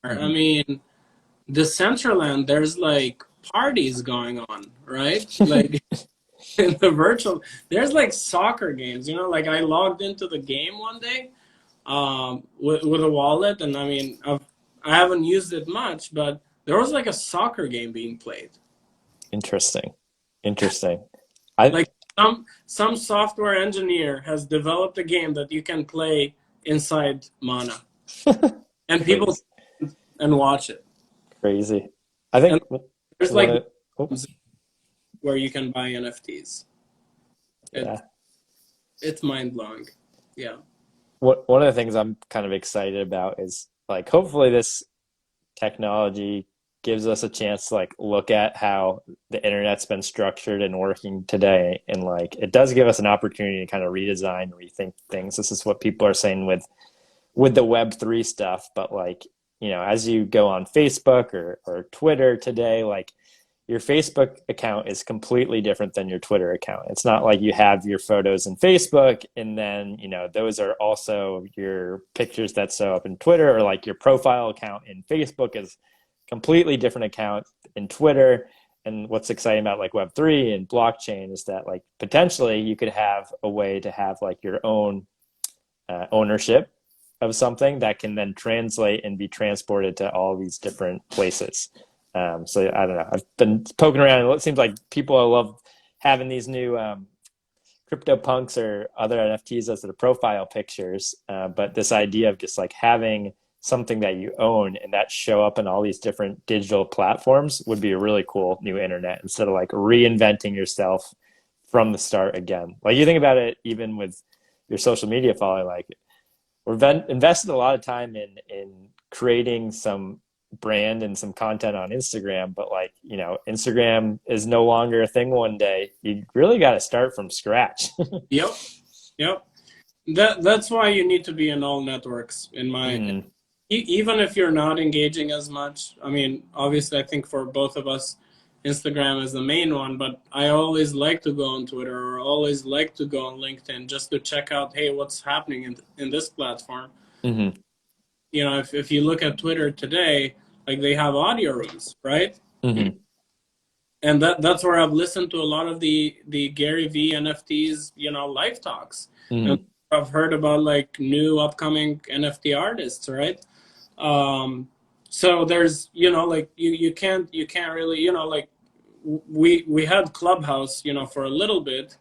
I Mhm. mean, Decentraland, there's like parties going on, right? Like in the virtual, there's like soccer games. Like I logged into the game one day with a wallet, and I mean, I haven't used it much, but there was like a soccer game being played. Interesting. Interesting. I Like some software engineer has developed a game that you can play inside Mana, and people crazy, and watch it. crazy. I And think there's one like of oh, where you can buy NFTs. yeah. It's mind blowing. Yeah. One of the things I'm kind of excited about is like hopefully this technology gives us a chance to like look at how the internet's been structured and working today, and like it does give us an opportunity to kind of redesign, rethink things. This is what people are saying with the Web3 stuff, but like, as you go on Facebook or Twitter today, like your Facebook account is completely different than your Twitter account. It's not like you have your photos in Facebook and then, those are also your pictures that show up in Twitter, or like your profile account in Facebook is completely different account in Twitter. And what's exciting about like Web3 and blockchain is that like potentially you could have a way to have like your own ownership of something that can then translate and be transported to all these different places. So I don't know. I've been poking around, and it seems like people love having these new crypto punks or other NFTs as their profile pictures. But this idea of just like having something that you own and that show up in all these different digital platforms would be a really cool new internet, instead of like reinventing yourself from the start again. Like you think about it, even with your social media following, like we've invested a lot of time in creating some brand and some content on Instagram, but like, Instagram is no longer a thing one day. You really got to start from scratch. Yep. Yep. That's why you need to be in all networks, in my Mm, even if you're not engaging as much. I mean, obviously, I think for both of us, Instagram is the main one, but I always like to go on Twitter, or always like to go on LinkedIn just to check out, hey, what's happening in this platform. mm-hmm, If you look at Twitter today, like they have audio rooms, right? mm-hmm, And that's where I've listened to a lot of the Gary V NFTs, live talks. And mm-hmm. I've heard about like new upcoming NFT artists, right? Um, so there's, like you can't really, like we had Clubhouse, for a little bit.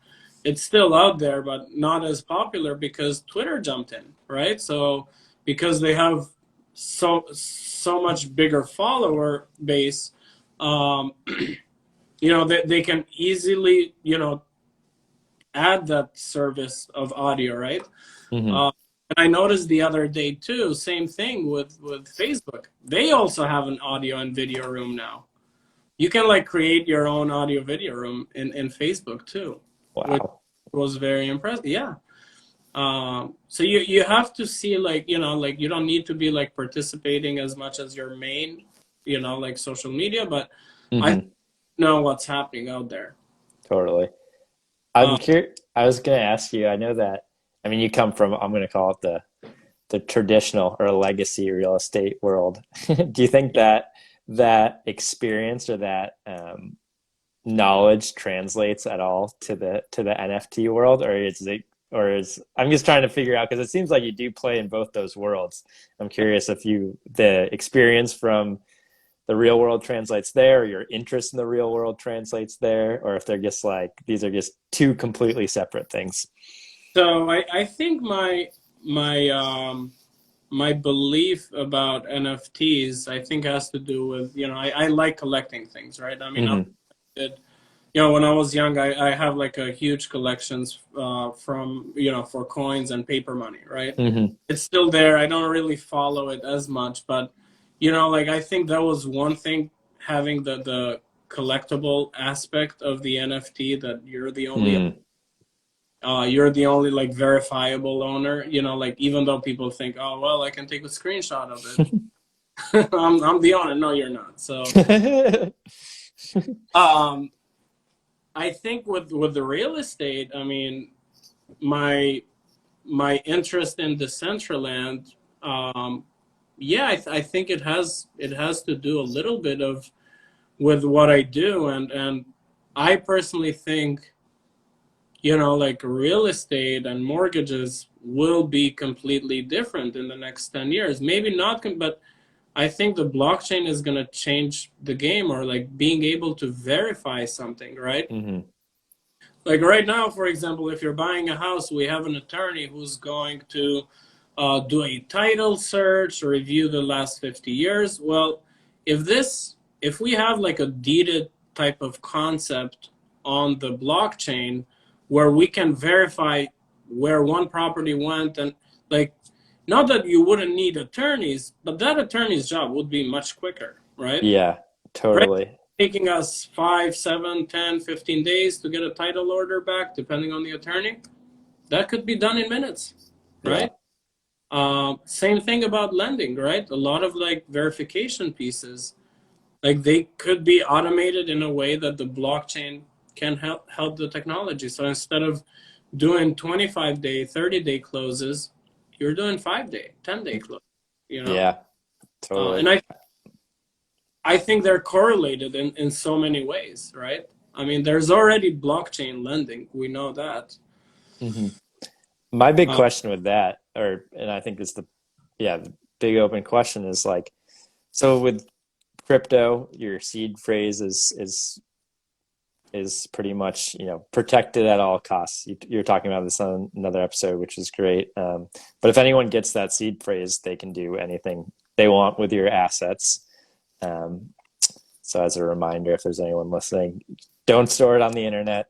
It's still out there, but not as popular because Twitter jumped in, right? So because they have so much bigger follower base, um, they can easily, add that service of audio, right? Mm-hmm. Uh, and I noticed the other day too, same thing with Facebook. They also have an audio and video room now. You can like create your own audio video room in Facebook too, which Wow. was very impressive. Yeah. So you have to see like, like you don't need to be like participating as much as your main, like social media, but I Mm-hmm. know what's happening out there. Totally. Uh, I'm curious. I was going to ask you, I know that, I mean, you come from, I'm going to call it the traditional or legacy real estate world. Do you think that experience or that knowledge translates at all to the NFT world, or is I'm just trying to figure out, because it seems like you do play in both those worlds. I'm curious if the experience from the real world translates there, or your interest in the real world translates there, or if they're just like these are just two completely separate things. so I think my belief about NFTs, I think, has to do with, I like collecting things, right? I mean, Mm-hmm. did, when I was young, I have like a huge collections from, for coins and paper money, right? Mm-hmm. It's still there. I don't really follow it as much, but, like I think that was one thing, having the collectible aspect of the NFT, that Mm. you're the only like verifiable owner, like even though people think, oh, well, I can take a screenshot of it. I'm the owner. No, you're not. So, um, I think with the real estate, I mean, my my interest in Decentraland, yeah, I think it has to do a little bit of with what I do, and I personally think, like real estate and mortgages will be completely different in the next 10 years. Maybe not, but I think the blockchain is going to change the game, or like being able to verify something, right? Hmm. Like right now, for example, if you're buying a house, we have an attorney who's going to do a title search or review the last 50 years. Well, if we have like a deeded type of concept on the blockchain where we can verify where one property went, and like, not that you wouldn't need attorneys, but that attorney's job would be much quicker, right? Yeah, Right, totally. taking us 5, 7, 10, 15 days to get a title order back, depending on the attorney. That could be done in minutes, Yeah. right? Same thing about lending, right? A lot of like verification pieces, like they could be automated in a way that the blockchain can help the technology. So instead of doing 25-day, 30-day closes, you're doing 5-day, 10-day close, you know? Yeah, totally. And I think they're correlated in so many ways, right? I mean, there's already blockchain lending. We know that. Hmm. My big Uh, question with that, and I think it's the big open question is like, so with crypto, your seed phrase is pretty much, protected at all costs. You're talking about this on another episode, which is great. But if anyone gets that seed phrase, they can do anything they want with your assets. Um, so as a reminder, if there's anyone listening, don't store it on the internet.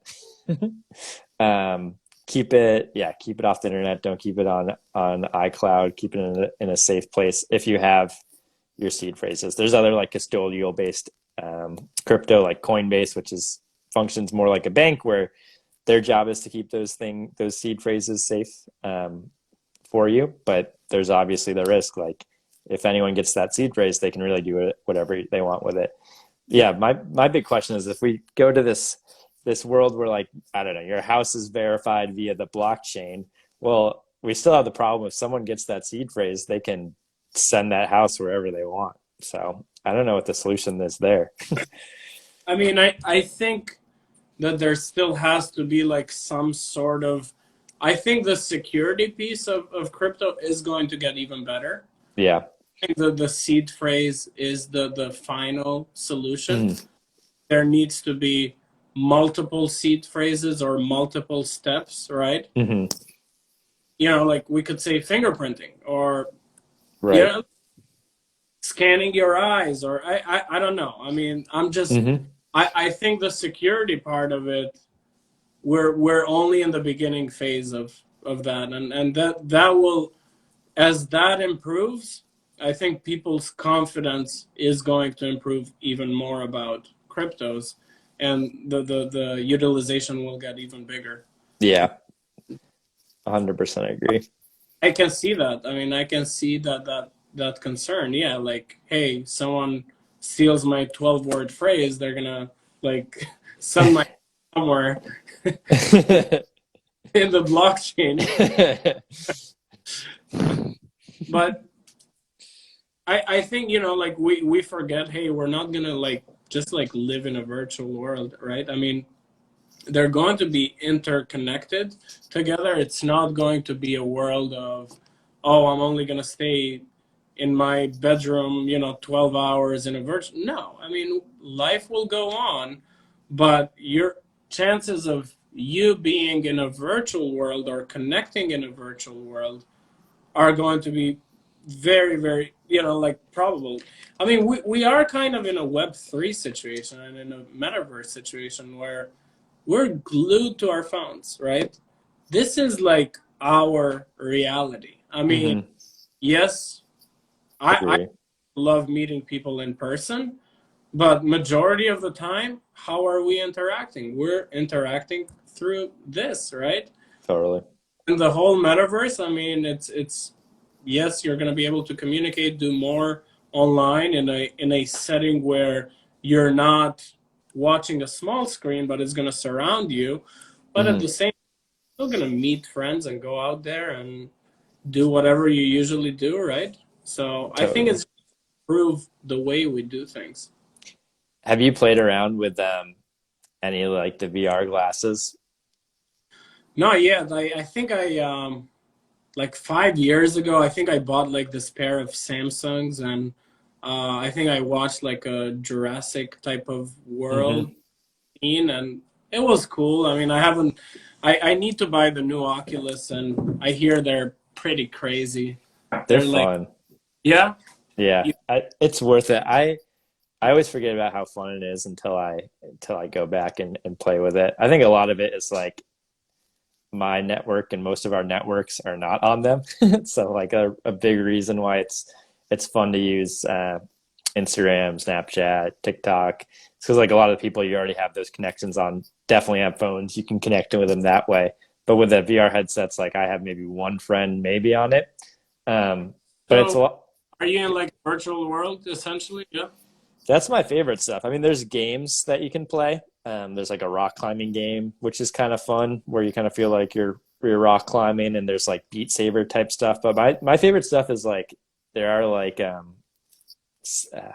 um, keep it off the internet. Don't keep it on iCloud. Keep it in a safe place. If you have your seed phrases, there's other like custodial based crypto like Coinbase, which is functions more like a bank, where their job is to keep those seed phrases safe for you. But there's obviously the risk, like if anyone gets that seed phrase, they can really do whatever they want with it. Yeah, my big question is, if we go to this world where, like, I don't know, your house is verified via the blockchain, well, we still have the problem if someone gets that seed phrase, they can send that house wherever they want. So I don't know what the solution is there. I mean, I think that there still has to be like some sort of, I think the security piece of crypto is going to get even better. Yeah. I think the seed phrase is the final solution. Mm. There needs to be multiple seed phrases or multiple steps, right? Hmm. Like we could say fingerprinting, or you Right. know, scanning your eyes, or I don't know. I mean, Hmm. I think the security part of it, we're only in the beginning phase of that, and that will, as that improves, I think people's confidence is going to improve even more about cryptos, and the utilization will get even bigger. Yeah. 100% agree. I can see that. I mean, I can see that concern. Yeah, like, hey, someone steals my 12-word phrase, they're gonna like send my somewhere in the blockchain. But I think, like we forget, hey, we're not gonna like just like live in a virtual world, right? I mean, they're going to be interconnected together. It's not going to be a world of, oh, I'm only going to stay in my bedroom, 12 hours in a virtual. No, I mean, life will go on, but your chances of you being in a virtual world or connecting in a virtual world are going to be very, very, like probable. I mean, we are kind of in a Web3 situation and in a metaverse situation where we're glued to our phones, right? This is like our reality. I mean, Hmm. yes, I Agree. love meeting people in person, but majority of the time, how are we interacting? We're interacting through this, right? Totally. In the whole metaverse, I mean, it's yes, you're going to be able to communicate, do more online in a setting where you're not watching a small screen, but it's going to surround you. But at Hmm. the same, you're still going to meet friends and go out there and do whatever you usually do, right? So I think Totally. it's improved the way we do things. Have you played around with any like the VR glasses? Not yet. I think like 5 years ago, I think I bought like this pair of Samsungs, and I think I watched like a Jurassic type of world Hmm. scene, and it was cool. I mean, I haven't. I need to buy the new Oculus, and I hear they're pretty crazy. They're They're like, fun. yeah, Yeah, you, it's worth it. I always forget about how fun it is until I go back and play with it. I think a lot of it is like my network and most of our networks are not on them. So like a big reason why it's fun to use Instagram, Snapchat, TikTok. It's because like a lot of the people you already have those connections on definitely have phones. You can connect with them that way. But with the VR headsets, like I have maybe one friend maybe on it. Um, but it's a so lot. are you in like virtual world essentially? Yeah. That's my favorite stuff. I mean, there's games that you can play. There's like a rock climbing game, which is kind of fun, where you kind of feel like you're rock climbing, and there's like Beat Saber type stuff. But my favorite stuff is like there are like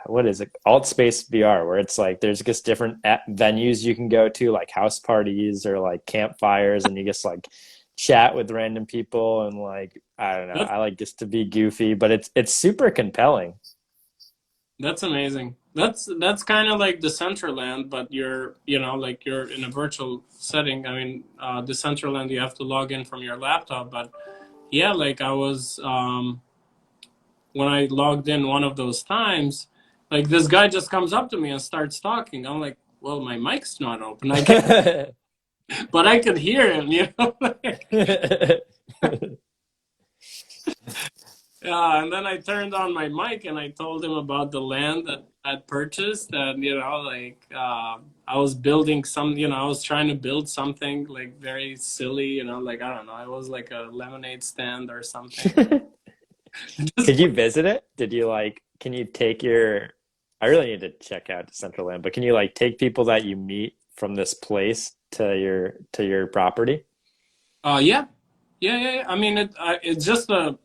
what is it, alt space VR, where it's like there's just different venues you can go to, like house parties or like campfires, and you just like chat with random people, and like I don't know, That's I like just to be goofy, but it's super compelling. that's amazing. That's kind of like Decentraland, but like you're in a virtual setting. I mean, Decentraland, you have to log in from your laptop, but yeah, like I was when I logged in one of those times, like this guy just comes up to me and starts talking. I'm like, well, my mic's not open. I can, but I could hear him, Yeah, and then I turned on my mic and I told him about the land that I'd purchased, and I was building I was trying to build something like very silly, like I don't know, it was like a lemonade stand or something. Could Just you visit it? Did you like, can you take your, I really need to check out Decentraland, but can you like take people that you meet from this place to your property? yeah, yeah. I mean, it's just a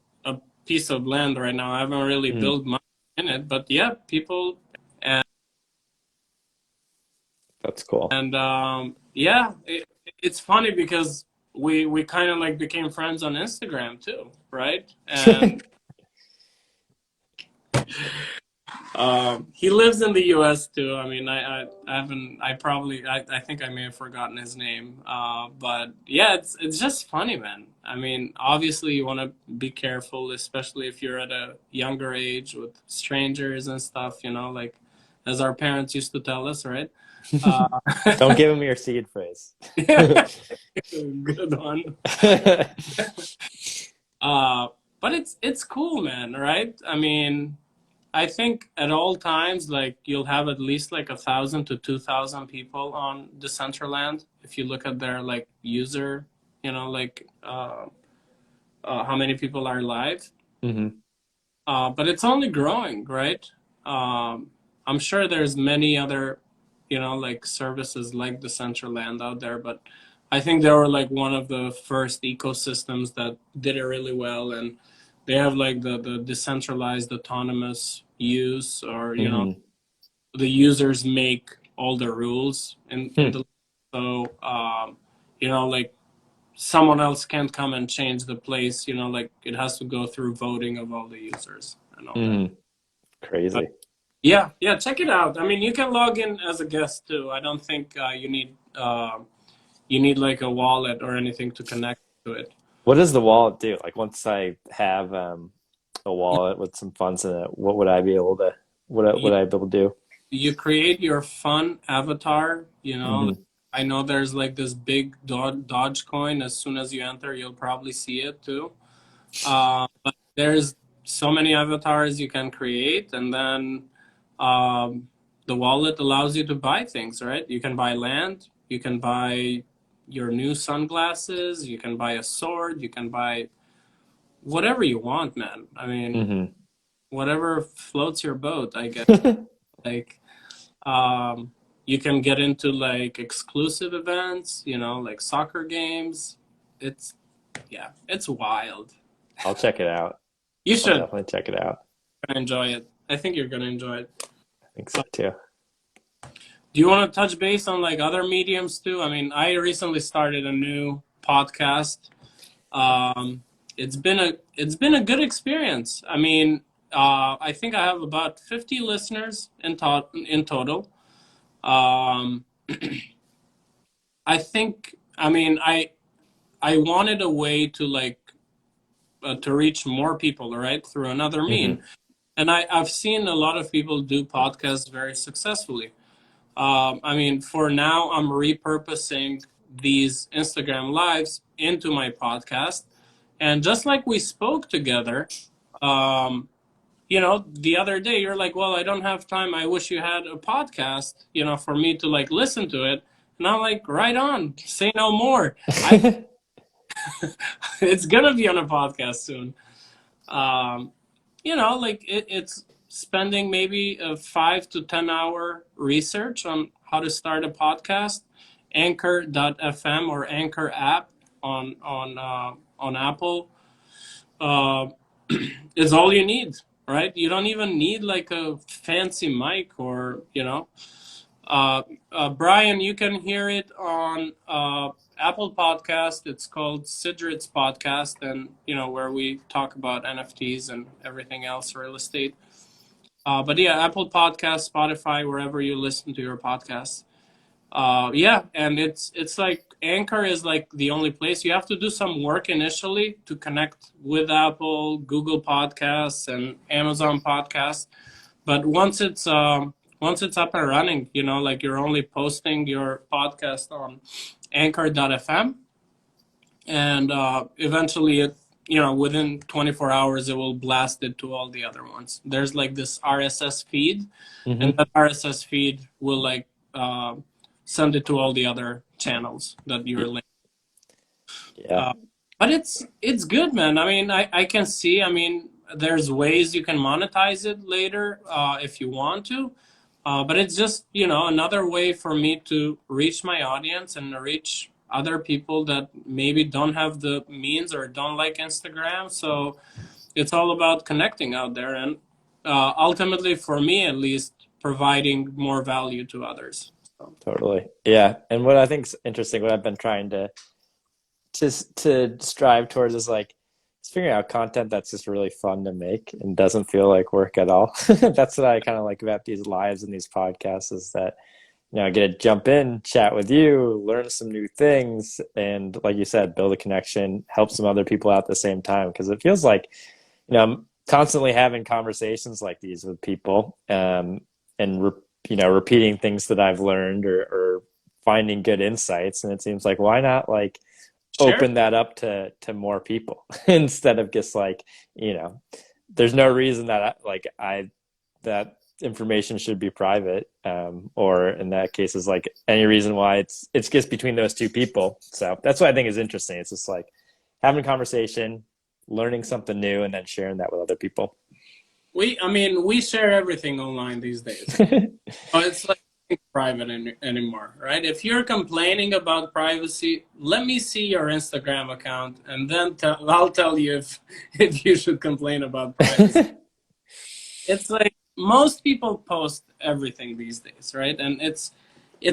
piece of land right now. I haven't really Mm, built much in it, but yeah, people that's cool. and yeah, it's funny because we kind of like became friends on Instagram too, right? And he lives in the U.S. too. I mean, I haven't. I think I may have forgotten his name. But yeah, it's just funny, man. I mean, obviously you want to be careful, especially if you're at a younger age with strangers and stuff. Like as our parents used to tell us, right? Uh, Don't give them your seed phrase. good one. Uh, but it's cool, man, right? I mean, I think at all times, like you'll have at least like 1,000 to 2,000 people on Decentraland. If you look at their like user, like how many people are live. Hmm. But it's only growing, right? I'm sure there's many other, like services like Decentraland out there, but I think they were like one of the first ecosystems that did it really well, and they have like the decentralized autonomous use, or Hmm. the users make all the rules in Hmm. the so like someone else can't come and change the place, like it has to go through voting of all the users and all that. Hmm. But Crazy. yeah, check it out. I mean, you can log in as a guest too. I don't think you need like a wallet or anything to connect to it. What does the wallet do? Like once I have a wallet with some funds in it, what would I be able to, You, would I be able to do? you create your fun avatar. Like, Hmm. I know there's like this big Dodge coin. As soon as you enter, you'll probably see it too. But there's so many avatars you can create, and then um, the wallet allows you to buy things, right? You can buy land, you can buy your new sunglasses, you can buy a sword, you can buy whatever you want, man. I mean, Hmm. whatever floats your boat, I guess. Like, you can get into like exclusive events, like soccer games. It's, yeah, it's wild. I'll check it out. You I'll should definitely check it out. enjoy it. I think you're gonna enjoy it. I think so too. Do you want to touch base on like other mediums too? I mean, I recently started a new podcast. Um, it's been a good experience. I mean, I think I have about 50 listeners in total. Um, I think, I mean, I wanted a way to like to reach more people, right, through another mean. Hmm. And I've seen a lot of people do podcasts very successfully. I mean, for now, I'm repurposing these Instagram lives into my podcast. And just like we spoke together, um, the other day, you're like, well, I don't have time. I wish you had a podcast, for me to like listen to it. And I'm like, right on, say no more. It's gonna be on a podcast soon. Um, like it's spending maybe a 5 to 10 hour research on how to start a podcast. Anchor.fm or Anchor app on Apple uh, is all you need, right? You don't even need like a fancy mic or Brian, you can hear it on Apple Podcast. It's called Sidrit's Podcast, and where we talk about NFTs and everything else, real estate. But yeah, Apple Podcast, Spotify, wherever you listen to your podcasts. Yeah, and it's like Anchor is like the only place. You have to do some work initially to connect with Apple, Google Podcasts, and Amazon Podcasts. But once it's up and running, like you're only posting your podcast on Anchor.fm, and eventually within 24 hours it will blast it to all the other ones. There's like this RSS feed, and Hmm. that RSS feed will like uh, send it to all the other channels that you're linked. Yeah. Uh, but it's good, man. I mean, I can see. I mean, there's ways you can monetize it later if you want to. But it's just, another way for me to reach my audience and reach other people that maybe don't have the means or don't like Instagram. So it's all about connecting out there and ultimately, for me at least, providing more value to others. So. Totally. Yeah. And what I think's interesting, what I've been trying to strive towards is like just figuring out content that's just really fun to make and doesn't feel like work at all. That's what I kind of like about these lives and these podcasts is that I get to jump in, chat with you, learn some new things, and like you said, build a connection, help some other people out at the same time. Because it feels like, I'm constantly having conversations like these with people, and repeating things that I've learned or finding good insights. And it seems like why not like Sure. open that up to more people instead of just like there's no reason that that information should be private, or in that case is like any reason why it's just between those two people. So that's what I think is interesting. It's just like having a conversation, learning something new, and then sharing that with other people. I mean, we share everything online these days. Oh, it's like private anymore, right? If you're complaining about privacy, let me see your Instagram account, and then I'll tell you if if you should complain about privacy. It's like most people post everything these days, right? And it's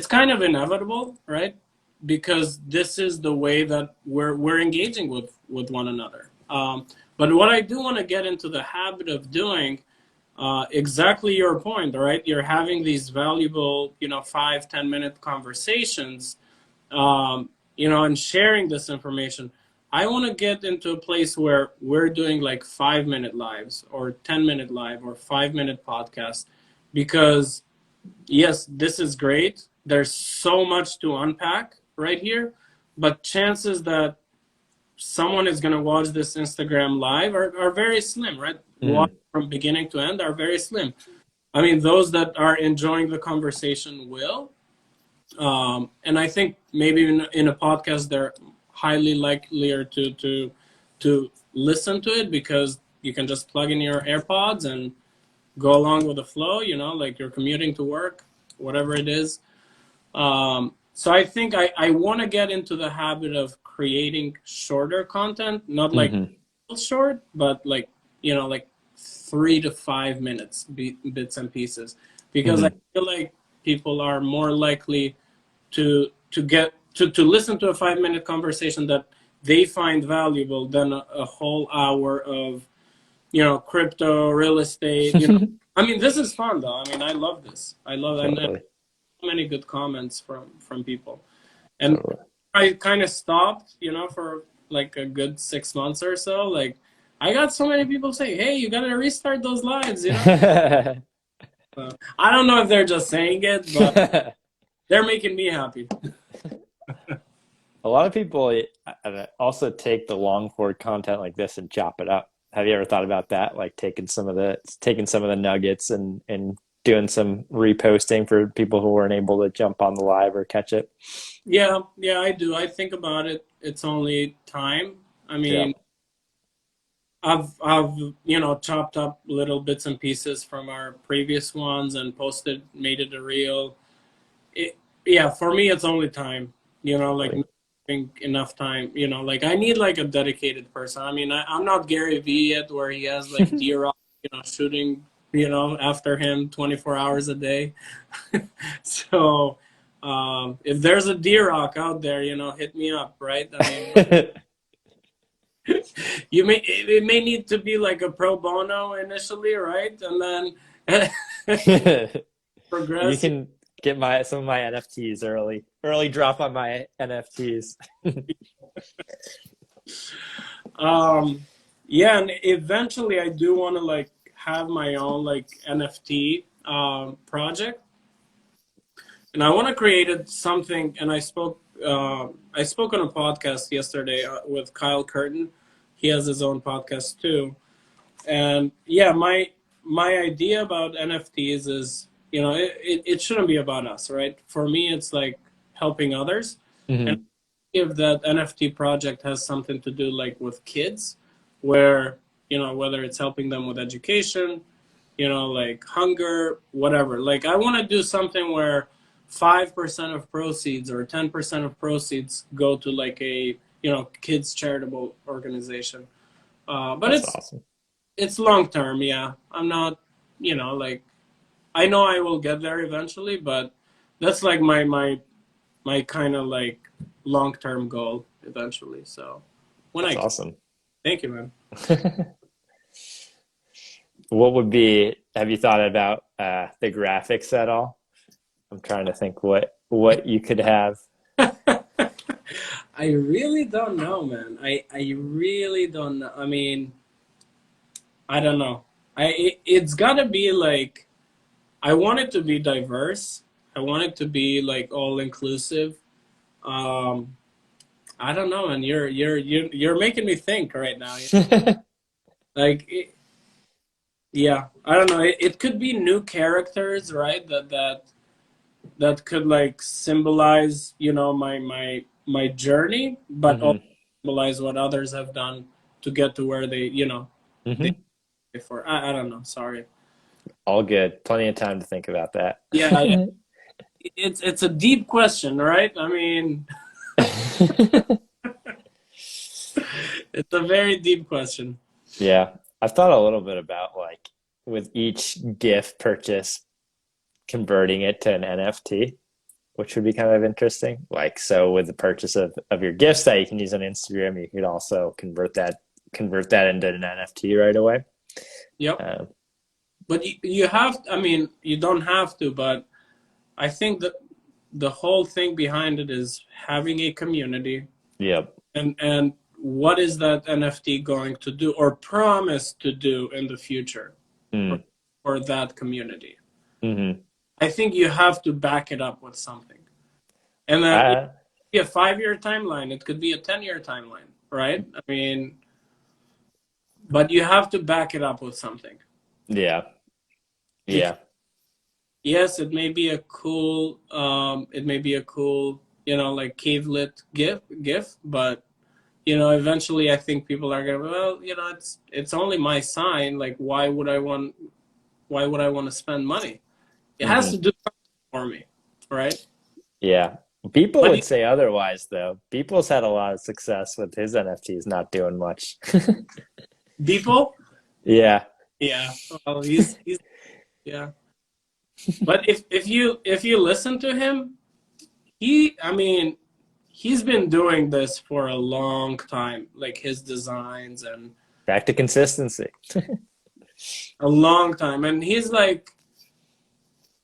kind of inevitable, right? Because this is the way that we're engaging with one another. But what I do want to get into the habit of doing, exactly your point, all right? You're having these valuable, 5-10 minute conversations, and sharing this information. I want to get into a place where we're doing like 5 minute lives or 10 minute live or 5 minute podcast because, yes, this is great. There's so much to unpack right here, but chances that someone is going to watch this Instagram live are very slim, right? Watch Mm. from beginning to end are very slim. I mean, those that are enjoying the conversation will. And I think maybe in a podcast, they're highly likelier to listen to it because you can just plug in your AirPods and go along with the flow, like you're commuting to work, whatever it is. So I think I want to get into the habit of creating shorter content, not like Hmm. short, but like 3 to 5 minutes, bits and pieces, because I Hmm. feel like people are more likely to get to listen to a 5 minute conversation that they find valuable than a whole hour of crypto, real estate, I mean, this is fun though. I mean, I love this. I love and Totally. so many good comments from people. And Totally. I kind of stopped, for like a good 6 months or so. Like, I got so many people saying, "Hey, you gotta restart those lives." I don't know if they're just saying it, but they're making me happy. A lot of people also take the long form content like this and chop it up. Have you ever thought about that? Like taking some of the nuggets and doing some reposting for people who weren't able to jump on the live or catch it? Yeah, yeah, I do. I think about it. It's only time. I Yeah. mean, I've chopped up little bits and pieces from our previous ones and made it a reel. Yeah, for me, it's only time. Like Like, not having enough time. Like I need like a dedicated person. I mean, I'm not Gary Vee yet, where he has like D-Rock, shooting, after him 24 hours a day. So, if there's a D-Rock out there, hit me up, right? I mean, it may need to be like a pro bono initially, right? And then you progress. can get some of my NFTs early. Early drop on my NFTs. Yeah, and eventually I do want to like have my own like NFT project, and I want to create something. And I spoke on a podcast yesterday with Kyle Curtin. He has his own podcast too, and yeah, my idea about NFTs is it shouldn't be about us, right? For me, it's like helping others, and Hmm. if that NFT project has something to do like with kids, where whether it's helping them with education, like hunger, whatever. Like I want to do something where 5% of proceeds or 10% of proceeds go to like a kids charitable organization. But That's it's awesome. it's long term, yeah. I'm not, like I know I will get there eventually, but that's like my kind of like long term goal eventually. So when That's I can. awesome. Thank you, man. What would be, have you thought about the graphics at all? I'm trying to think what you could have. I really don't know, man. I really don't know. I mean, I don't know. It's gotta be like I want it to be diverse. I want it to be like all inclusive. Um, I don't know, and you're making me think right now. Like, yeah, I don't know. It could be new characters, right? That could like symbolize, my journey, but also Hmm. symbolize what others have done to get to where they Hmm. before. I don't know. Sorry. All good. Plenty of time to think about that. Yeah, yeah. It's a deep question, right? I mean, it's a very deep question. Yeah, I've thought a little bit about like with each GIF purchase converting it to an NFT, which would be kind of interesting. Like, so with the purchase of your gifts that you can use on Instagram, you could also convert that into an NFT right away. Yep. Um, But you have, I mean, you don't have to, but I think that the whole thing behind it is having a community yep. and what is that NFT going to do or promise to do in the future for, Mm. for that community. Hmm. I think you have to back it up with something. And then it Uh, could be a 5 year timeline, it could be a 10 year timeline, right? I mean, but you have to back it up with something. yeah. Because Yeah. yes, it may be a cool, like Cavelit GIF, but eventually I think people are gonna, well, it's only my sign. Like, why would I want to spend money? It has to Hmm. do something for me, right? Yeah. People But would say otherwise, though. Beeple's had a lot of success with his NFTs not doing much. people, Yeah. yeah, well, he's yeah. But if you listen to him, I mean, he's been doing this for a long time, like his designs, and Back to consistency. A long time. And he's like,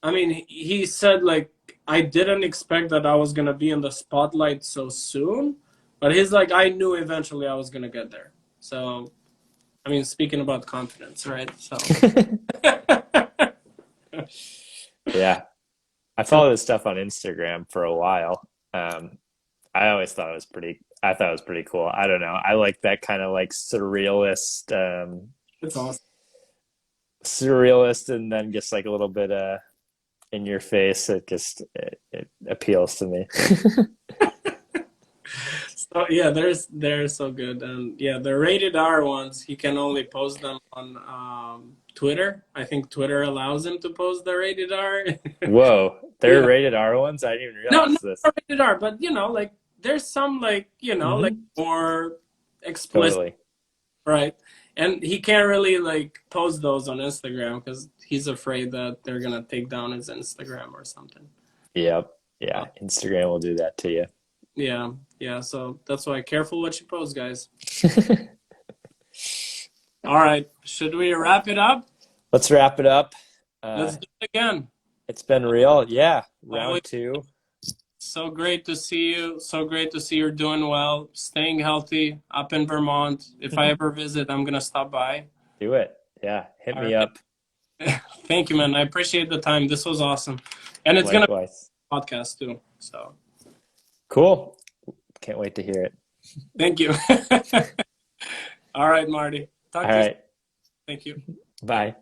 I mean, he said like, I didn't expect that I was gonna be in the spotlight so soon, but he's like, I knew eventually I was gonna get there. So, I mean, speaking about confidence, right? So, Yeah. I followed his stuff on Instagram for a while. I always thought it was I thought it was pretty cool. I don't know. I like that kind of like it's awesome. surrealist and then just like a little bit in your face. It appeals to me. So yeah, they're so good, and yeah, the rated R ones he can only post them on Twitter. I think Twitter allows him to post the rated R. Whoa, they're Yeah, rated R ones? I didn't even no, realize not this. rated R, but like there's some like like Hmm. more explicit, Totally. right? And he can't really like post those on Instagram because he's afraid that they're gonna take down his Instagram or something. Yep. Yeah. Uh, Instagram will do that to you. yeah, yeah. So that's why careful what you post, guys. All right, should we wrap it up? Let's wrap it up. Let's do it again. It's been real. Yeah. Always Round two. so great to see you. So great to see you're doing well, staying healthy up in Vermont. If I ever visit, I'm gonna stop by. Do it. Yeah. Hit All me right. up. Thank you, man. I appreciate the time. This was awesome. And it's gonna be Likewise. a podcast too. So Cool. Can't wait to hear it. thank you. All right, Marty. Talk All to you soon. right. Thank you. Bye.